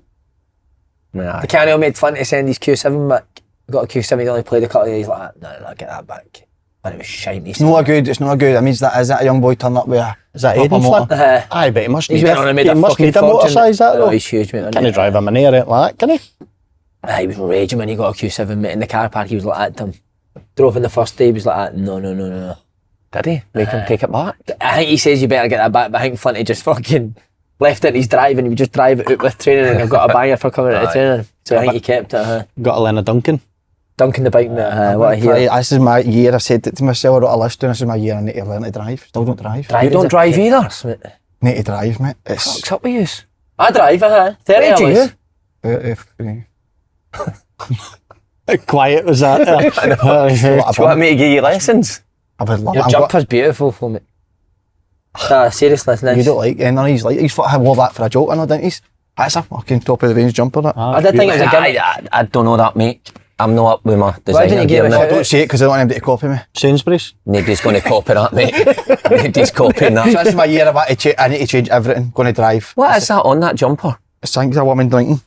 Nah. The Canio made fun to send his Q7 back. He got a Q7, he only played a couple of days like that. No, get that back. And it was shiny. It's not good. I mean, is that a young boy turn up with a... Is that Aidan Flynn? Aye, but he must need a motor size that though. He's huge, mate. Can he drive a Mini or anything like that, can he? He was raging when he got a Q7, mate. In the car park, he was like that to him. Drove in the first day, he was like that. No. Did he? Make him take it back? I think he says you better get that back, but I think Flinty just fucking left it in his drive and he would just drive it out with training, and I've got a banger for coming into training. So I think he kept it. Got to learn a Duncan. Duncan the bike, mate. What I hear. This is my year. I said it to myself, I wrote a list down. This is my year I need to learn to drive. Still don't drive. You don't drive either? Need to drive, mate. What's up with you? I drive, 30 Where do you? If, Quiet was that. Do you want me to give you lessons? I would love Your it. jumper's beautiful for me. Seriously, it's nice. You don't like any of these. Like, he's thought I wore that for a joke, I know, didn't he? That's a fucking top of the range jumper, that. I did think it was a gimmick. I don't know that, mate. I'm not up with my didn't designer you give gear it a now. shout? Don't say it because I don't want anybody to copy me. Sainsbury's. Nobody's going to copy that, mate. Nobody's copying So that. this is my year about to I need to change everything. Going to drive. What is that on that jumper? It's thanks a woman drinking.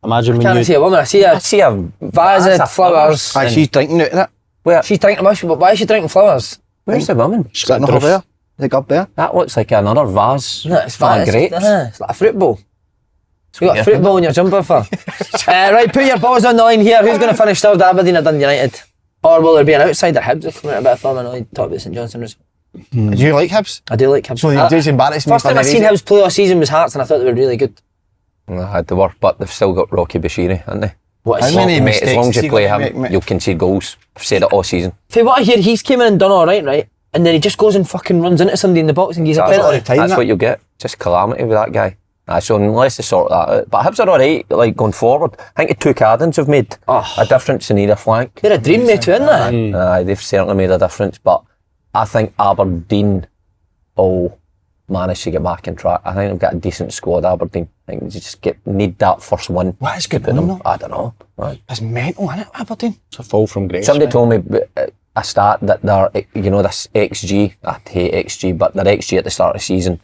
Imagine I when can't you... see a woman, I see I a see a vase of flowers. Aye, she's drinking out of it. Where? She's drinking mushroom, but why is she drinking flowers? Where's the woman? She's got another there. The gub there. That looks like another vase. No, it's full of fine. grapes. It's like a fruit bowl. So you got Yeah. a fruit bowl in your jumper for. Right, put your balls on the line here. Who's going to finish third, Aberdeen or Dundee United? Or will there be an outsider? Hibs have come out a bit of form. I know you talked about St Johnstone result. Do you like Hibs? I do like Hibs. So you just embarrassed me First for time no I seen reason. Hibs play all season was Hearts, and I thought they were really good. They were, but they've still got Rocky Bashiri, haven't they? What How is many Mate, as long as mistakes you play has he him, got to make, you'll concede goals. I've said it all season. For what I hear, he's came in and done all right, and then he just goes and fucking runs into somebody in the box and gives a That's, penalty. time, that's that. what you'll get. Just calamity with that guy. So unless they sort that out. But Hibs are alright, like going forward. I think the two Cardins have made a difference in either flank. They're a dream mate too, aren't they? They've certainly made a difference. But I think Aberdeen will manage to get back on track. I think they've got a decent squad, Aberdeen. I think they just need that first win. What is good Put on them- them? I don't know. Right. It's mental, isn't it, Aberdeen? It's a fall from grace. Somebody mate. told me a stat that their, this XG, I hate XG, but their XG at the start of the season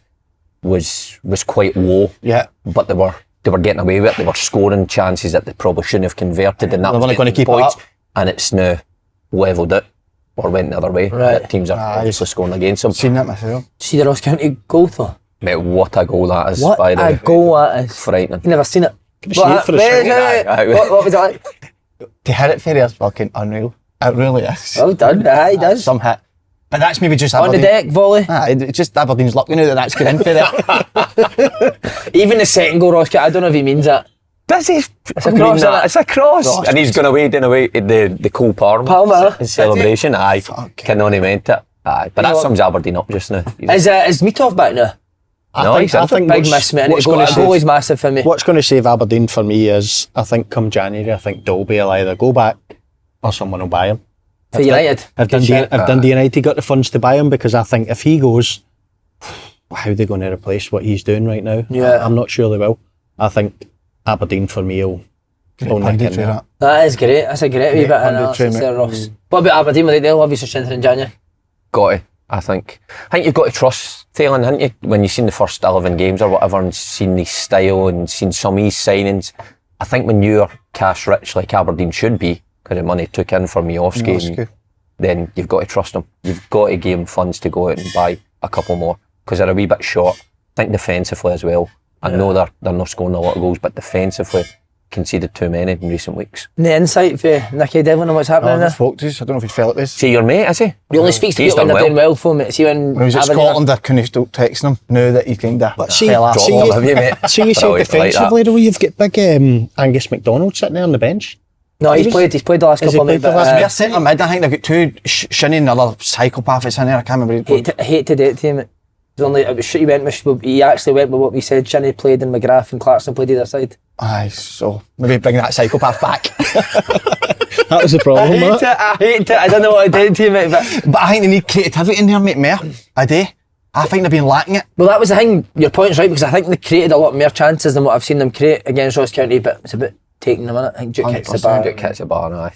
was quite low. Yeah. But they were getting away with it. They were scoring chances that they probably shouldn't have converted, and that They're was only gonna getting keep it points. up. And it's now levelled it or went the other way. Right. That teams are obviously scoring against them. Seen that myself. See the Ross County goal though? Mate, what a goal that is! What by the a way. goal that is. Frightening. You never seen it. see it for the second. What was it like? To hit it for is fucking unreal. It really is. Well done, aye, he does. Some hit. But that's maybe just On the Aberdeen. deck, volley. It's just Aberdeen's luck, you know, that that's good in for there. Even the second goal, Ross County, I don't know if he means that. Does he? It's a cross, isn't it? It's a cross. And he's gone away, doing away the Cole Palmer. in celebration. Aye. Fuck. Can only meant it. Aye. But You know that what? sums Aberdeen up just now. Is Meathoff back now? No, he's I think Big what's- miss, mate. I need what's to go. gonna A save- goal is massive for me. What's going to save Aberdeen for me is, I think come January, I think Dolby will either go back or someone will buy him. For United. If Good shout. Dundee United got the funds to buy him, because I think if he goes, how are they going to replace what he's doing right now? Yeah. I'm not sure they will. I think Aberdeen for me will nick in Punditry, there. that. That is great. That's a great wee bit of punditry, analysis mate. there, Ross. What about Aberdeen? They'll obviously strengthen in January. Got to, I think. I think you've got to trust Thalen, haven't you? When you've seen the first 11 games or whatever and seen his style and seen some of his signings, I think when you're cash rich like Aberdeen should be, because the money took in for Miovski, Miovski. then you've got to trust them. You've got to give them funds to go out and buy a couple more, because they're a wee bit short. I think defensively as well. I know they're not scoring a lot of goals, but defensively conceded too many in recent weeks. The insight for Nicky Devlin and what's happening I there. spoke to us. I don't know if he's felt this. See your mate, is he? He only speaks to He's people when done they're doing well for me. See when When he was at Aberdeen are- Scotland, I couldn't stop texting him. Now that he's kind of see- fell off. see- Drop them, have you, mate? See, you said Brilliant, like that. defensively though, you've got big Angus MacDonald sitting there on the bench. No, he's played the last Has he couple of played minutes. the last They're centre mid. I think they've got two Shinny and another psychopath in there. I can't remember. I hate to do it to him. It was shit he went with. He actually went with what we said. Shinny played and McGrath and Clarkson played either side. Aye, so maybe bring that psychopath back. That was the problem, mate. I hate it. I don't know what I did to you, mate. But I think they need creativity in there, mate. More a day. I think they've been lacking it. Well, that was the thing. Your point's right, because I think they created a lot more chances than what I've seen them create against Ross County, but it's a bit taking them in it. I think Duke kicks the 100%. bar. Duke kicks the bar, aye.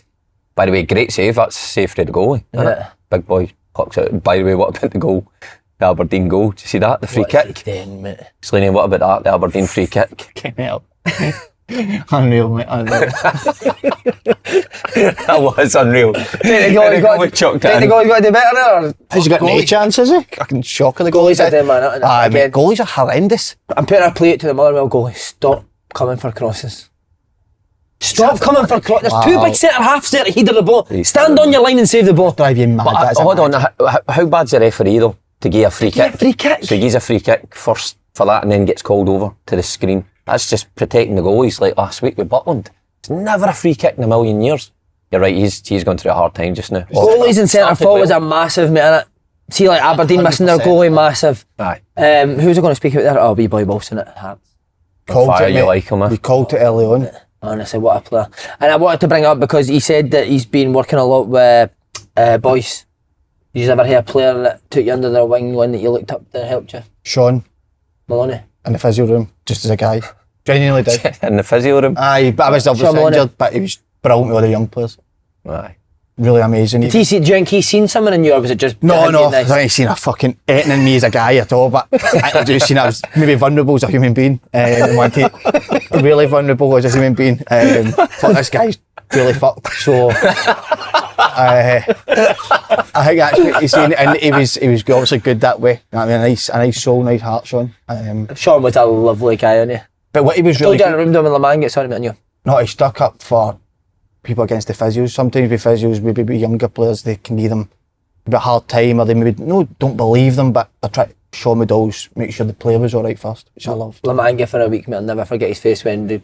By the way, great save. That's safe for the goalie, isn't Yeah. it? Big boy pucks out. By the way, what about the goal? The Aberdeen goal. Did you see that? The free What is he kick. doing, mate? Slaney, what about that? The Aberdeen free kick. Can't help. Unreal, mate. Unreal. That was unreal. Think the goalie's chucked got to do better now? Or? Has he got no Goalie. chance, has he? Fucking shock of the Goalies goalies. are doing man. Aye, Again, mate. Goalies are horrendous. I'm putting a plate to the Motherwell goalie. Stop coming for crosses. Stop coming for crosses. There's two Wow. big centre halves there to header the ball. He's Stand terrible. on your line and save the ball. Drive you mad. But, that's hold on, how bad's the referee though to give a free Yeah, kick? free kick. So he gives a free kick first for that and then gets called over to the screen. That's just protecting the goalies like last week with Butland. It's never a free kick in a million years. You're right, he's going through a hard time just now. Goalies and centre Started forwards well. are massive, mate, innit? See, like Aberdeen missing their 100%. goalie, massive. Aye. Who's I going to speak about there? Oh, wee boy Wilson at Hearts. Fire, you mate. like him, We called it early on. Honestly, what a player. And I wanted to bring it up because he said that he's been working a lot with boys. Did you ever hear a player that took you under their wing, one that you looked up that helped you? Sean Maloney. in the physio room, just as a guy. Genuinely did. in the physio room. Aye, but I was obviously Sean Maloney. injured, but he was brilliant with all the young players. Aye. Really amazing. Do you think he's seen something in you, or was it just No, him no, being I nice? haven't seen a fucking anything in me as a guy at all, but I just seen I was maybe vulnerable as a human being. Really vulnerable as a human being. But this guy's really fucked, so I think that's what he's saying, and he was obviously good that way. I mean, a nice soul, nice heart, Sean. Sean was a lovely guy, wasn't he? But what he was Told really you in the room down in Le Mans, get sorry about you. no, he stuck up for people against the physios. Sometimes with physios, maybe with younger players, they can give them a bit of a hard time, or they maybe don't believe them, but they try to show them the always make sure the player was alright first, which I loved. Le Mans for a week, mate. I'll never forget his face when the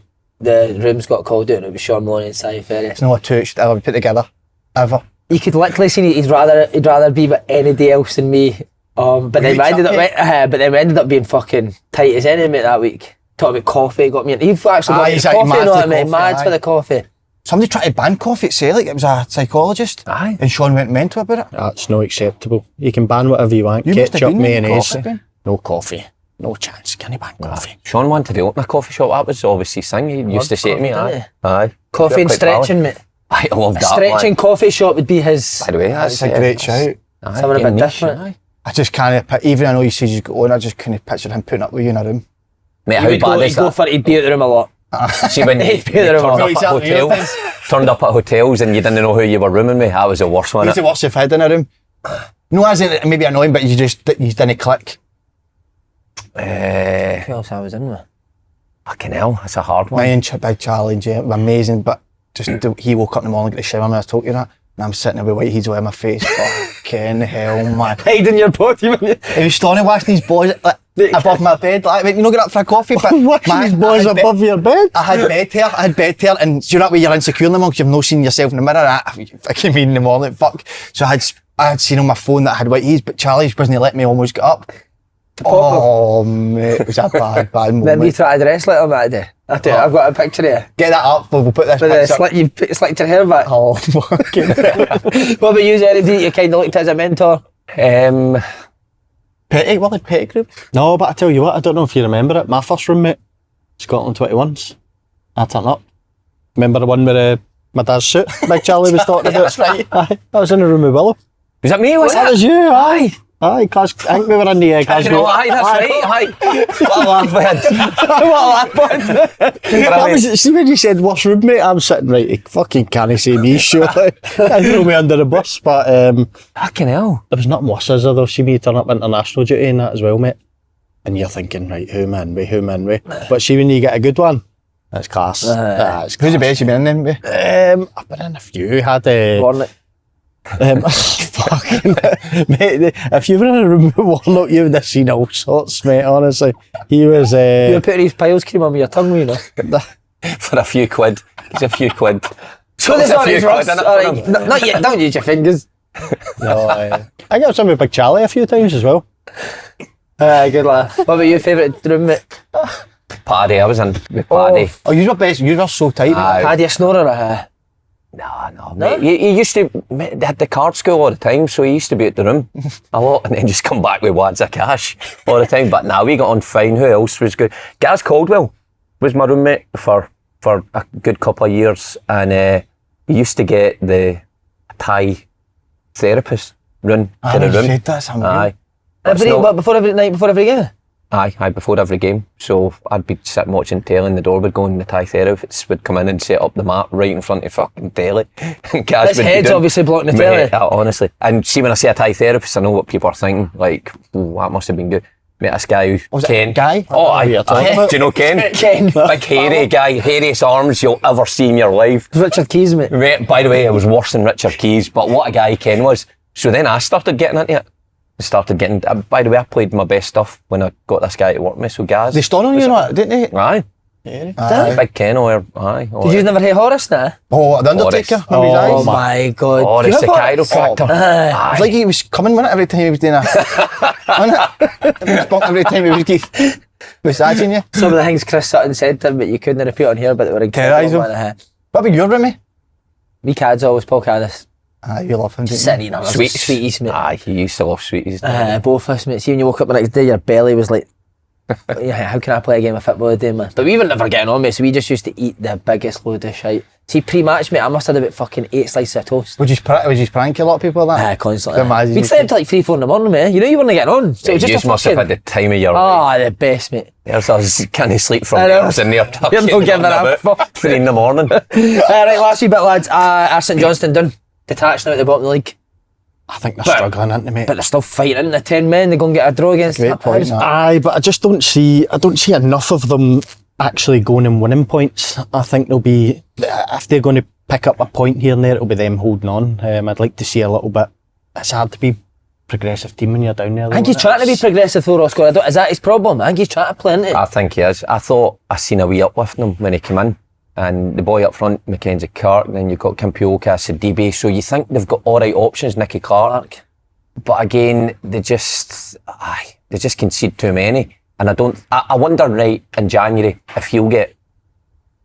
rooms got called out and it was Sean Maloney and Si Ferry. It's not a two that ever put together, ever. You could literally see he'd rather be with anybody else than me. But then we ended up being fucking tight as enemy that week. Talking about coffee, got me in. You've actually got me exactly, coffee, mad you know for what I mean? coffee, Mad aye. for the coffee. Somebody tried to ban coffee at Celtic. It was a psychologist. Aye. And Sean went mental about it. That's not acceptable. You can ban whatever you want. You must have Ketchup, been in mayonnaise. coffee, Ben. No coffee. No chance. Can you ban coffee? Sean wanted to open a coffee shop. That was obviously his thing. He used to say to me, coffee, aye. didn't Aye. Coffee and Quite stretching, valid. mate. I love A that. stretching man. coffee shop would be his. By the way, That's a great shout. Aye, Something a bit niche, different. aye. I just can't, even I know you said you go on, I just couldn't picture him putting up with you in a room. Mate, He how would bad is he'd go that? for it, he'd be out the room a lot. See when you He'd be there a turned lot. up at hotels, turned up at hotels and you didn't know who you were rooming with. That was the worst one. Who's the worst you've had in a room? No, as in maybe annoying, but you didn't click. Who else I was in with? Fucking hell, that's a hard one. Me and Big Charlie and Jay, amazing, but just he woke up in the morning, got the shower, and I was talking that, and I'm sitting there with white heads away my face. Fucking hell, man. Hiding your body, man. He was standing watching these boys like, above my bed, like, you know, get up for a coffee, but Watching these boys above your bed? I had bed hair, and do you know that way you're insecure in the morning because you've not seen yourself in the mirror? I fucking mean in the morning, fuck. So I had seen on my phone that I had white heads, but Charlie wasn't let me almost get up. Oh, mate, it was a bad Then you moment. tried to dress like him that day. I've got a picture here. Get that up, we'll put this But picture. you slicked your hair back. Oh, fucking hell. What about you, anybody you kind of looked at as a mentor? Petty group. No, but I tell you what, I don't know if you remember it. My first roommate, Scotland 21s. I turned up. Remember the one with my dad's suit? Big Charlie was talking about. That's right. Aye, I was in the room with Willow. Was that me? Was That was you, aye. Aye, I think we were in the Glasgow. Aye, that's right. Aye. What a laugh we had. That was, see when you said worst roommate, I'm sitting right, he fucking can't say me, surely. I threw me under the bus, but Fucking hell. there was nothing worse, is there, though? See me turn up international duty and that as well, mate. And you're thinking, right, who am I in with? But see when you get a good one, that's class. It's Who's the best you've been in then? I've been in a few, had Warnock. fucking mate, if you were in a room with Warnock, you would have seen all sorts, mate, honestly. He was You were putting his piles cream on your tongue, you know. For a few quid. It's a few quid. So There's there's a all few these quid rusts. in it All for right, them. not yet. Don't use your fingers. no, I got some with Big Charlie a few times as well. Good laugh. What about your favourite roommate? Paddy, I was in with Paddy. Oh, you were best. You were so tight. Aye. Had you a snorer? No, mate. He used to, mate, they had the card school all the time, so he used to be at the room a lot and then just come back with wads of cash all the time. But now we got on fine. Who else was good? Gaz Caldwell was my roommate for a good couple of years, and he used to get the Thai therapist run to the room. That's amazing. Aye. Before every night, before every game? Aye, before every game. So I'd be sitting watching telly and the door would go and the Thai therapist would come in and set up the mat right in front of fucking telly. And Gaz His would be head's doing- obviously blocking the Mate, telly. honestly. And see, when I say a Thai therapist, I know what people are thinking. Like, oh, that must have been good. Mate, this guy, Was it Ken. Guy? Oh, aye. you're talking Aye. about? Do you know Ken? Ken. Big hairy guy, hairiest arms you'll ever see in your life. Richard Keys, mate. Mate, by the way, it was worse than Richard Keys, but what a guy Ken was. So then I started getting into it. By the way, I played my best stuff when I got this guy to work with me, so Gaz. They stole on you, know, didn't they? Aye. Big Ken or aye. Did you never hear Horace now? Oh, the Undertaker. Horace. Remember his Oh eyes? my God. Horace, You the have Horace? chiropractor. Aye. It's like he was coming with it every time he was doing a... He was bumping every time he was massaging you. Some of the things Chris Sutton said to him, but you couldn't repeat on here, but they were Terrorise incredible. him. What about your roomie? Me cad's always Paul Caddis. You love him, didn't you? Sitting in Sweeties. Sweeties, mate. Aye, he used to love sweeties. Both of us, mate. See, when you woke up the next day, your belly was like, yeah, how can I play a game of football today, man? But we were never getting on, mate, so we just used to eat the biggest load of shite. See, pre-match, mate, I must have had about fucking 8 slices of toast. Would you prank a lot of people like that? Constantly. Imagine We'd you stay up till like 3-4 in the morning, mate. You know you weren't getting on. So it was You just a must have fucking... had the time of your life. the best, mate. There's us, can't sleep for I know. hours in there. You're not giving a fuck. 3 in the morning. Right, last wee bit, lads. Our St Johnstone done. Detached now at the bottom of the league. I think they're struggling, aren't they, mate? But they're still fighting in the 10 men. They're going to get a draw against Great point, Hibs. that. Aye, but I just don't see enough of them actually going and winning points. I think they'll be, if they're going to pick up a point here and there, it'll be them holding on. I'd like to see a little bit. It's hard to be progressive team when you're down there. I think he's trying to be progressive though, Roscoe. Is that his problem? I think he's trying to play into it. I think he is. I thought I seen a wee uplift in him when he came in. And the boy up front, Mackenzie Clark, then you've got Kimpioka, Sidibe. So you think they've got all right options, Nicky Clark. But again, they just concede too many. And I wonder, right, in January, if he'll get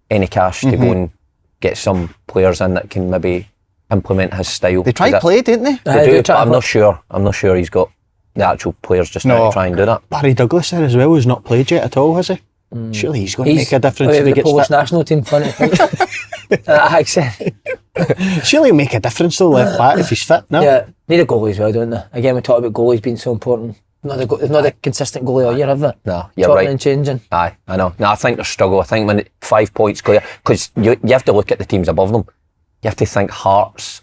any cash to go and get some players in that can maybe implement his style. They try to play, didn't they? They do, but I'm not sure. I'm not sure he's got the actual players just now to try and do that. Barry Douglas there as well, who's not played yet at all, has he? Surely he's going to make a difference if he the gets Polish fit. national team funny. That accent. Surely he'll make a difference though, left back, if he's fit, no? Yeah, need a goalie as well, don't they? Again, we talked about goalies being so important. They've not a consistent goalie all year, have they? No, you're Chopping right. and changing. Aye, I know. No, I think they struggle. I think when 5 points clear, because you have to look at the teams above them. You have to think Hearts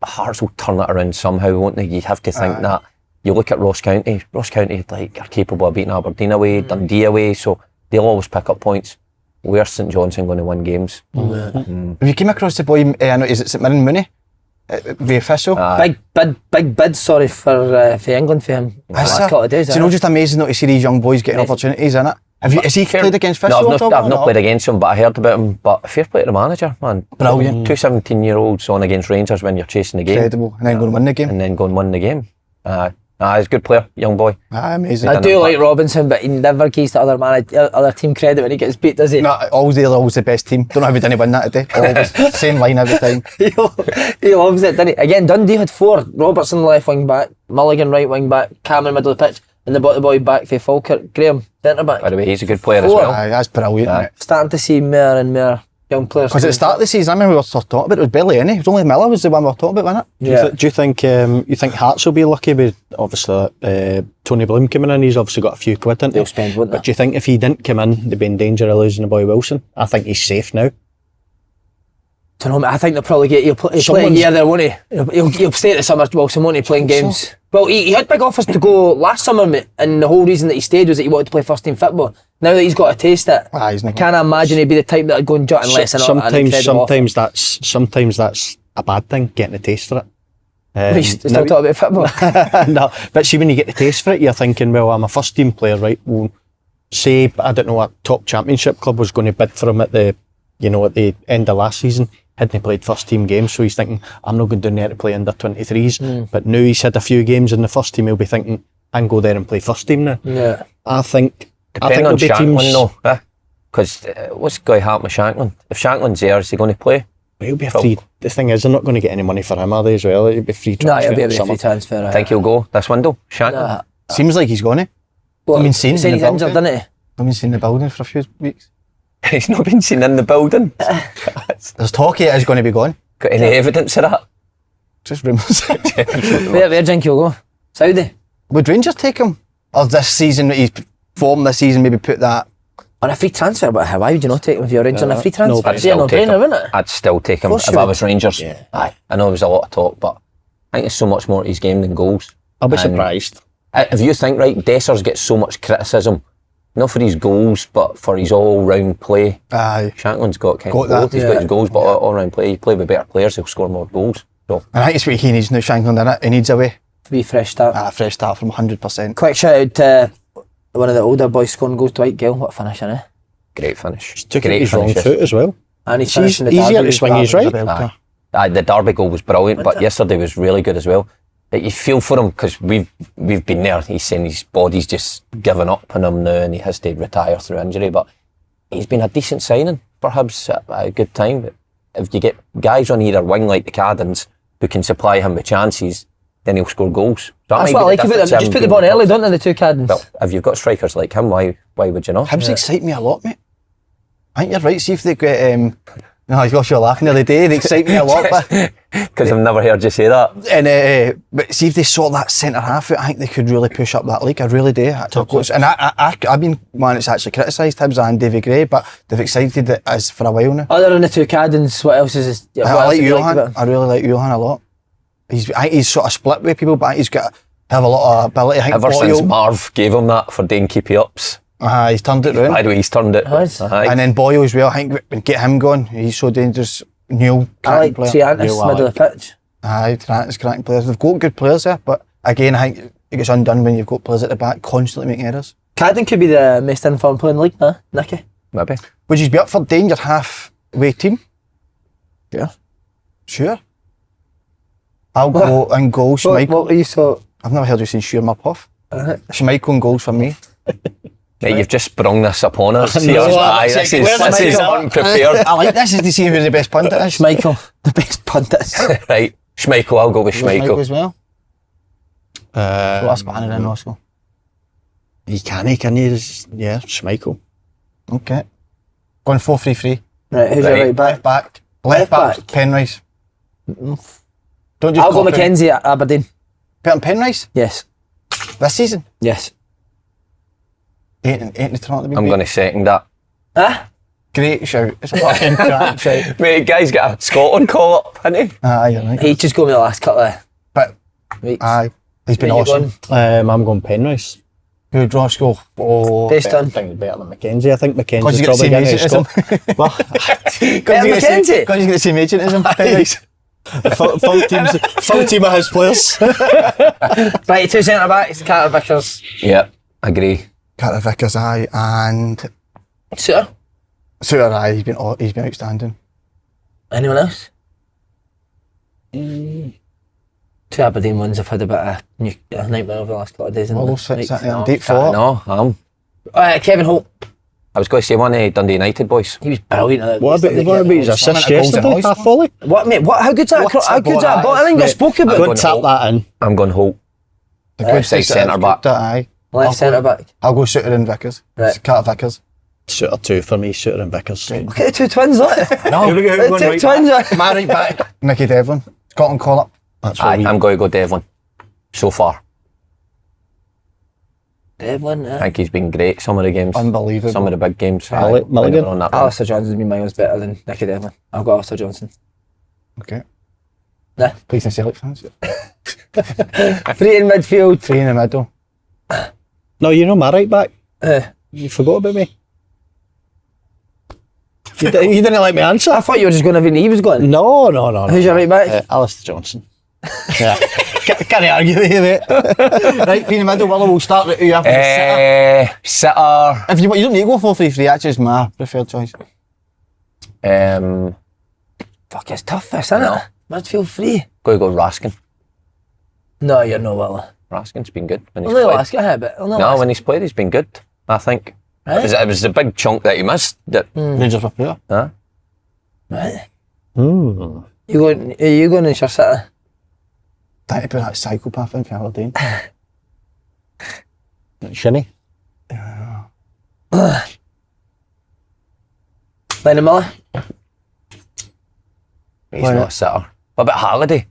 will turn it around somehow, won't they? You have to think that. You look at Ross County like are capable of beating Aberdeen away, Dundee away, so they'll always pick up points. Where's St Johnstone going to win games? Have you came across the boy, I know, is it St Mirren Mooney? The official? Big bid, sorry, for England for him. Last couple of days. It's just amazing though, to see these young boys getting opportunities, isn't it? Has he played against Fisher? No, I've not played against him, but I heard about him. But fair play to the manager, man. Brilliant. 2 17-year-olds on against Rangers when you're chasing the game. Incredible. And then go and win the game. And then go and win the game. He's a good player, young boy. Amazing. I do like Robinson, but he never gives the other team credit when he gets beat, does he? No, always the best team. Don't know how we didn't win that today. Always. Same line every time. He loves it, doesn't he? Again, Dundee had 4. Robertson left wing back, Mulligan right wing back, Cameron middle of the pitch, and they brought the boy back for Falkirk, Graham centre back. By the way, he's a good player as 4. well. That's brilliant. Isn't it? Starting to see more and more young players. Because at the start of the season, I remember we were talking about it was barely any. It was only Miller was the one we were talking about, wasn't it? Yeah. Do you think Hearts will be lucky with obviously Tony Bloom coming in? He's obviously got a few quid into. They'll spend, wouldn't they? But do you think if he didn't come in, they'd be in danger of losing the boy Wilson? I think he's safe now. Don't know, mate. I think they'll probably get he'll play a year there, won't he? He'll stay at the summer, Wilson, won't he, playing games? Well, he had big offers to go last summer, mate, and the whole reason that he stayed was that he wanted to play first team football. Now that he's got a taste it, I can't imagine he'd be the type that'd go and jut unless sometimes that's a bad thing, getting a taste for it. We still talk about football. No, but see, when you get the taste for it, you're thinking, well, I'm a first team player, right? Well, say, I don't know, a top championship club was going to bid for him at the end of last season. Hadn't played first team games, so he's thinking, I'm not going down there to play under 23s. But now he's had a few games in the first team, he'll be thinking, I can go there and play first team now. Yeah. I think Depending on there'll be Shankland, teams. though. Because what's going to happen with Shankland? If Shankland's there, is he going to play? He'll be a free. The thing is, they're not going to get any money for him, are they, as well? It'll be free No, transfer. it'll be a summer. free transfer. I think he'll go this window, Shankland. Seems like he's gone. Well, I mean, seen he's in the injured, building. didn't he? I've been seeing the building for a few weeks. He's not been seen in the building. There's talk he is going to be gone. Got any evidence of that? Just rumours. Where do you think he'll go? Saudi? Would Rangers take him? Or this season, that he's formed this season, maybe put that... On a free transfer, but why would you not take him if you're Rangers on a free transfer? I'd It's a still take no-brainer, him. wouldn't it? I'd still take him Of course if you I would. was Rangers. Yeah. Aye, I know there's a lot of talk, but I think there's so much more to his game than goals. I'll be And surprised. If you think, right, Dessers gets so much criticism, not for his goals, but for his all-round play. Aye. Shankland's got kind Got of that, both. He's got his goals, but all-round play. He play with better players, he'll score more goals. So And I think it's what he needs now, Shankland, innit? He needs a way. To be fresh start. A fresh start from 100%. Quick shout out to one of the older boys scoring goals, Dwight Gale. What a finish, innit? Great finish. Took it Great his wrong finish. foot as well. And he's It's finishing the easier derby. to swing his right. Aye, the Derby goal was brilliant, but yesterday was really good as well. But you feel for him because we've been there. He's saying his body's just given up on him now and he has to retire through injury. But he's been a decent signing for Hibs at a good time. But if you get guys on either wing like the Caddens who can supply him with chances, then he'll score goals. That's what I like about them. They just put the ball early, don't they, the two Caddens? Well, if you've got strikers like him, why would you not? Hibs excite me a lot, mate. I think you're right. See if they get. No, you're laughing the other day. They excite me a lot, but Because I've never heard you say that. and but see if they sort that centre half out, I think they could really push up that league. I really do. And I've been one that's actually criticised Hibs and Davy Gray, but they've excited it as for a while now. Other than the two Caddens, what else is this? I like Johan. I really like Johan a lot. I think he's sort of split with people, but I think he's got have a lot of ability. I think Ever since Marv gave him that for doing keepy ups. he's turned it round. By the way, he's turned it. Has. Aye. And then Boyle as well. I think we get him going. He's so dangerous. Neil, I like Triantis, middle of the pitch. Aye, Triantis, cracking players. They've got good players there, but again, I think it gets undone when you've got players at the back constantly making errors. Cadden could be the most informed player in the league, huh, Nicky? Maybe. Would you be up for doing your halfway team? Yeah. Sure. I'll go and goals, Schmeichel. What were you so? I've never heard you say sure my puff. Schmeichel and goals for me. Mate, you've just sprung this upon us. I See know. us, aye, Where's this is Schmeichel? unprepared. I like this is to see who the best pundit is. Schmeichel, the best pundit. Right, Schmeichel, I'll go with Schmeichel Schmeichel. as well. So that's banner in Oscar. Can he? Yeah, Schmeichel. Okay. Going 4-3-3. Right, who's your right back? Left back. Left Left back. back. Penrice. Don't just I'll go copy him. Mackenzie at Aberdeen. Put him Penrice Yes. this season. Yes. Ain't the turn I'm going to second that. Huh? Great shout. It's a fucking great shout. Mate, guy's got a Scotland call up, hasn't he? Aye, you're right. He just got me the last couple of But weeks. aye, he's been Where you awesome. going? I'm going Penrice. Good Roscoe. Oh, Best I done. think he's better than Mackenzie. I think because Mackenzie's you get the probably same going to agent as him. score. Well, Because Mackenzie? you get the same agent as him. Penrice. full team of his players. Right, two centre backs, Carter Vickers. Yeah, agree. Carter Vickers, aye, and Suter. Suter, aye. He's been outstanding. Anyone else? Two Aberdeen ones have had a bit of a nightmare over the last couple of days. All haven't those they? six Like, sitting there, deep four. No, Kevin Holt. I was going to say one of Dundee United boys. He was brilliant. At What about his assist How many goals yesterday? at Half volley. What, mate? What? How good's that? What's How that good's ball that? that Ball? I is? think got Mate, spoken I'm about. Go going and tap Holt. that in. I'm going Holt. The good Outside centre back. Aye. Left centre back. I'll go Suter and Vickers. Right. Carter Vickers. Suter 2 for me, Suter and Vickers. Look at the two twins, look. No, The two twins. Look. My right back. Mickey Devlin. Scotland call up. That's Aye, what I'm going to go Devlin. So far. Devlin. I think he's been great some of the games. Unbelievable. Some of the big games. Mulligan. when they were on that run. Alistair Johnson's been miles better than Nicky Devlin. I've got Alistair Johnson. Okay. Nah. Please and Celtic fans. Three in midfield. 3 in the middle. No, you know my right back. You forgot about me. You didn't let me answer. I thought you were just going to be he was going. No. Who's your right back? Alistair Johnson. Yeah. Can't argue with you, mate. Right, 3 in the middle. Willow, we'll start with you after the sitter. Sitter. If you don't need to go 4-3-3, actually, it's my preferred choice. Fuck, it's tough this, isn't it? Midfield free. Going to go Raskin. No, you're no Willow. Raskin's been good when he's Only played. last guy, but only No, last. when he's played, he's been good. I think. Right. It was the big chunk that he missed. That, Rangers were poor. huh? Right. You going? Are you going in your sitter? Trying to put that psychopath in for Aberdeen. Shinny. Lennon Miller. He's not a sitter. What about Halliday?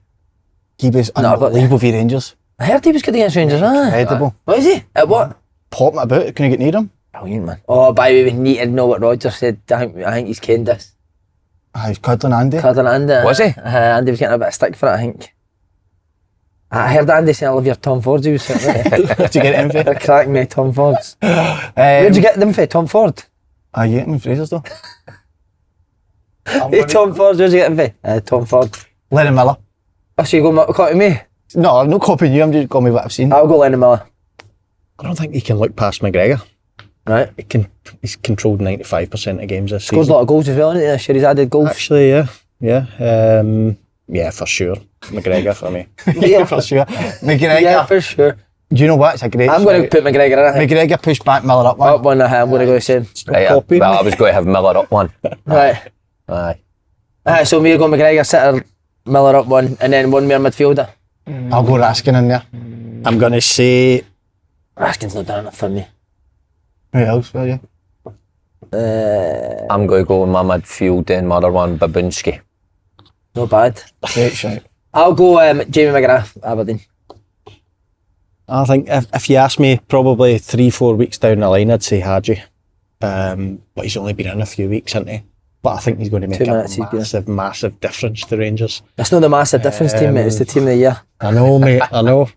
He was No, but- unbelievable for Rangers. I heard he was good against Rangers. Incredible. What is he? At what? Pop him about, couldn't get near him. Brilliant, man. Oh, by the way, we need to know what Rodgers said. I think he's caned this. He's cuddling Andy. Cuddling Andy. Was he? Andy was getting a bit of stick for it, I think. I heard Andy say I love your Tom Fords. He was sitting there. Where'd you get him for? They're cracking me, Tom Fords. Where'd you get them for? Tom Ford? You get him in Fraser's though. Hey, Tom Ford, where'd you get them for? Tom Ford. Lennon Miller. Oh, so you going copy me? No, I'm not copying you, I'm just going with what I've seen. I'll go Lennon Miller. I don't think he can look past McGregor. Right. He's controlled 95% of games this Scores a season. lot of goals as well, isn't he? This year he's added goals. Actually, yeah. Yeah, for sure. McGregor for me. Yeah, for sure. McGregor. Yeah, for sure. Do you know what? It's a great I'm going to put McGregor in, I think. McGregor pushed back Miller up one. Up one, I'm going to go the same. Right, Copy well, me. I was going to have Miller up one. Right. Aye. So we're going McGregor, Sitter, Miller up one, and then one more midfielder. I'll go Raskin in there. I'm going to say Raskin's not done enough for me. Who else will you? I'm going to go with my midfield and my other one, Babinski. Not bad. Great shout. I'll go Jamie McGrath, Aberdeen. I think if you ask me probably 3-4 weeks down the line, I'd say Hadji. But he's only been in a few weeks, hasn't he? But I think he's going to make 2 a minutes he's been in. massive difference to Rangers. It's not the massive difference team, mate. It's the team of the year. I know, mate. I know.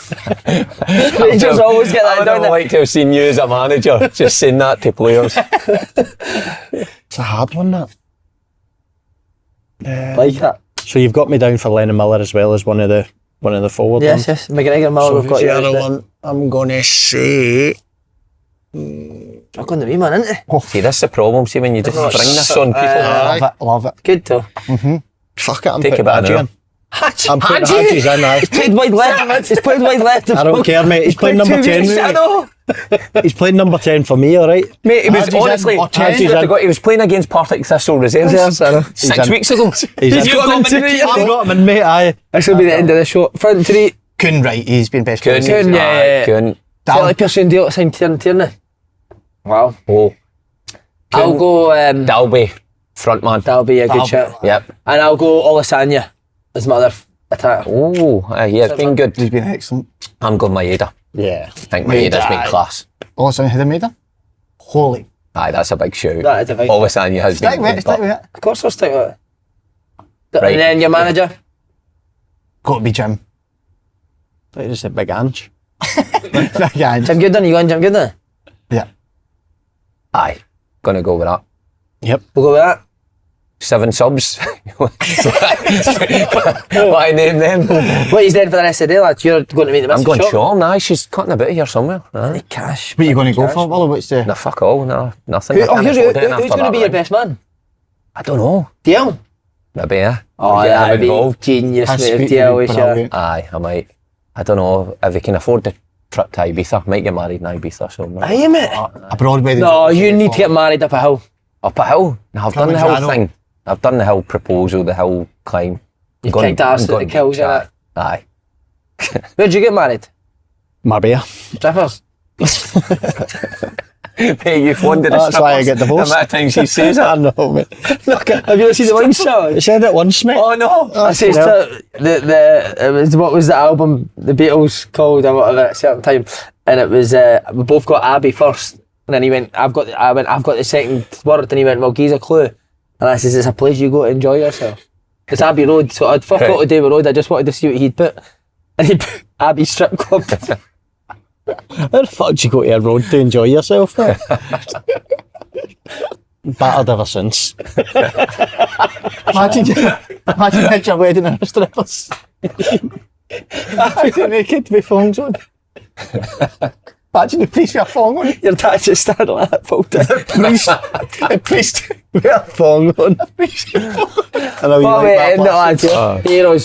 Rangers always get that I down would like to have seen you as a manager, just saying that to players. It's a hard one, that. like that. So you've got me down for Lennon Miller as well as one of the forward ones. Yes. McGregor, Miller, So we've got who's you. the other one? I'm going to say... I've gone the wee man, isn't it? See, that's the problem. See, when you just bring this on people. Love it. Good though. Fuck it, I'm Take putting a bit of Hadji now. in. I'm putting Hadji's in, aye. He's played wide left. He's played wide left. I don't care, mate. He's playing played number 2 10. weeks, I know. He's playing number 10 for me, alright? Mate, he was Hadji's in, honestly, or 10. he was playing against Partick Thistle reserves. Reserves, I know. 6 in. weeks ago. He's in. You got him in the I've got him in, mate, aye. This will be the end of the show. Front three. Kuhn, right, he's been best player. Couldn't. yeah. Couldn't. Celtic Pearson deal signed Tierney. Wow. Oh, I'll go. Dalby, front man. That'll be a good Dalby. shot. Yep. And I'll go Olasanya as my other attacker. Oh, yeah, it's been good. He's been excellent. I'm going Maeda. Yeah. I think Maeda's been Aye. class. Oh, sorry, who made him? Holy. Aye, that's a big shout. That is a big- Olasanya has Stick been with good, it, stick with but it. Of course, I'll stick with it. Right. And then your manager. Got to be Jim. I just said Big Ange. Yeah, Jim Gooden. You going Jim Gooden? yeah. aye, gonna go with that. Yep. We'll go with that. 7 subs. Why name them? What he's doing for the rest of the day, lads? You're going to meet the I'm missus going shop? Sean. Aye, she's cutting a bit here somewhere. Aye. Cash. What are you going to go Cash. for, Willow? What's the... Nah, fuck all. No, nothing. I Oh, can't who's afford anything going after to be that, your right? best man? I don't know. DL? Maybe, yeah. Oh, Get that'd him be involved. genius, That's mate, if sweet, DL really was here. brilliant. Aye, I might. I don't know if he can afford the trip to Ibiza. Might get married in Ibiza, so Are you, mate? A Broadway... No, you need to get married up a hill. up a hill. No, I've done the hill Kilimanjaro. thing. I've done the hill proposal, the hill climb. You kicked ass at the kills, innit? Aye. Where'd you get married? Marbella. Strippers? Hey, you've wondered That's why I get divorced. The amount of times she says that. I know, mate. Have you seen the one show? You said it once, mate. Oh no! I says to it was, what was the album the Beatles called or whatever at a certain time, and it was we both got Abbey first, and then he went I've got the second word, and he went, well, give us a clue, and I says, it's a place you go to enjoy yourself. It's Abbey Road, so I'd fuck out to David Road. I just wanted to see what he'd put, and he put Abbey Strip Club. How the fuck did you go to a road to enjoy yourself, mate? Battered ever since. Imagine at your wedding and strippers. Happy naked with thongs on. Imagine the priest with a thong on. Your dad just started like that, pulled down. The priest With a thong on. I know you Oh, like mate, that end it, bastard. lads. Heroes.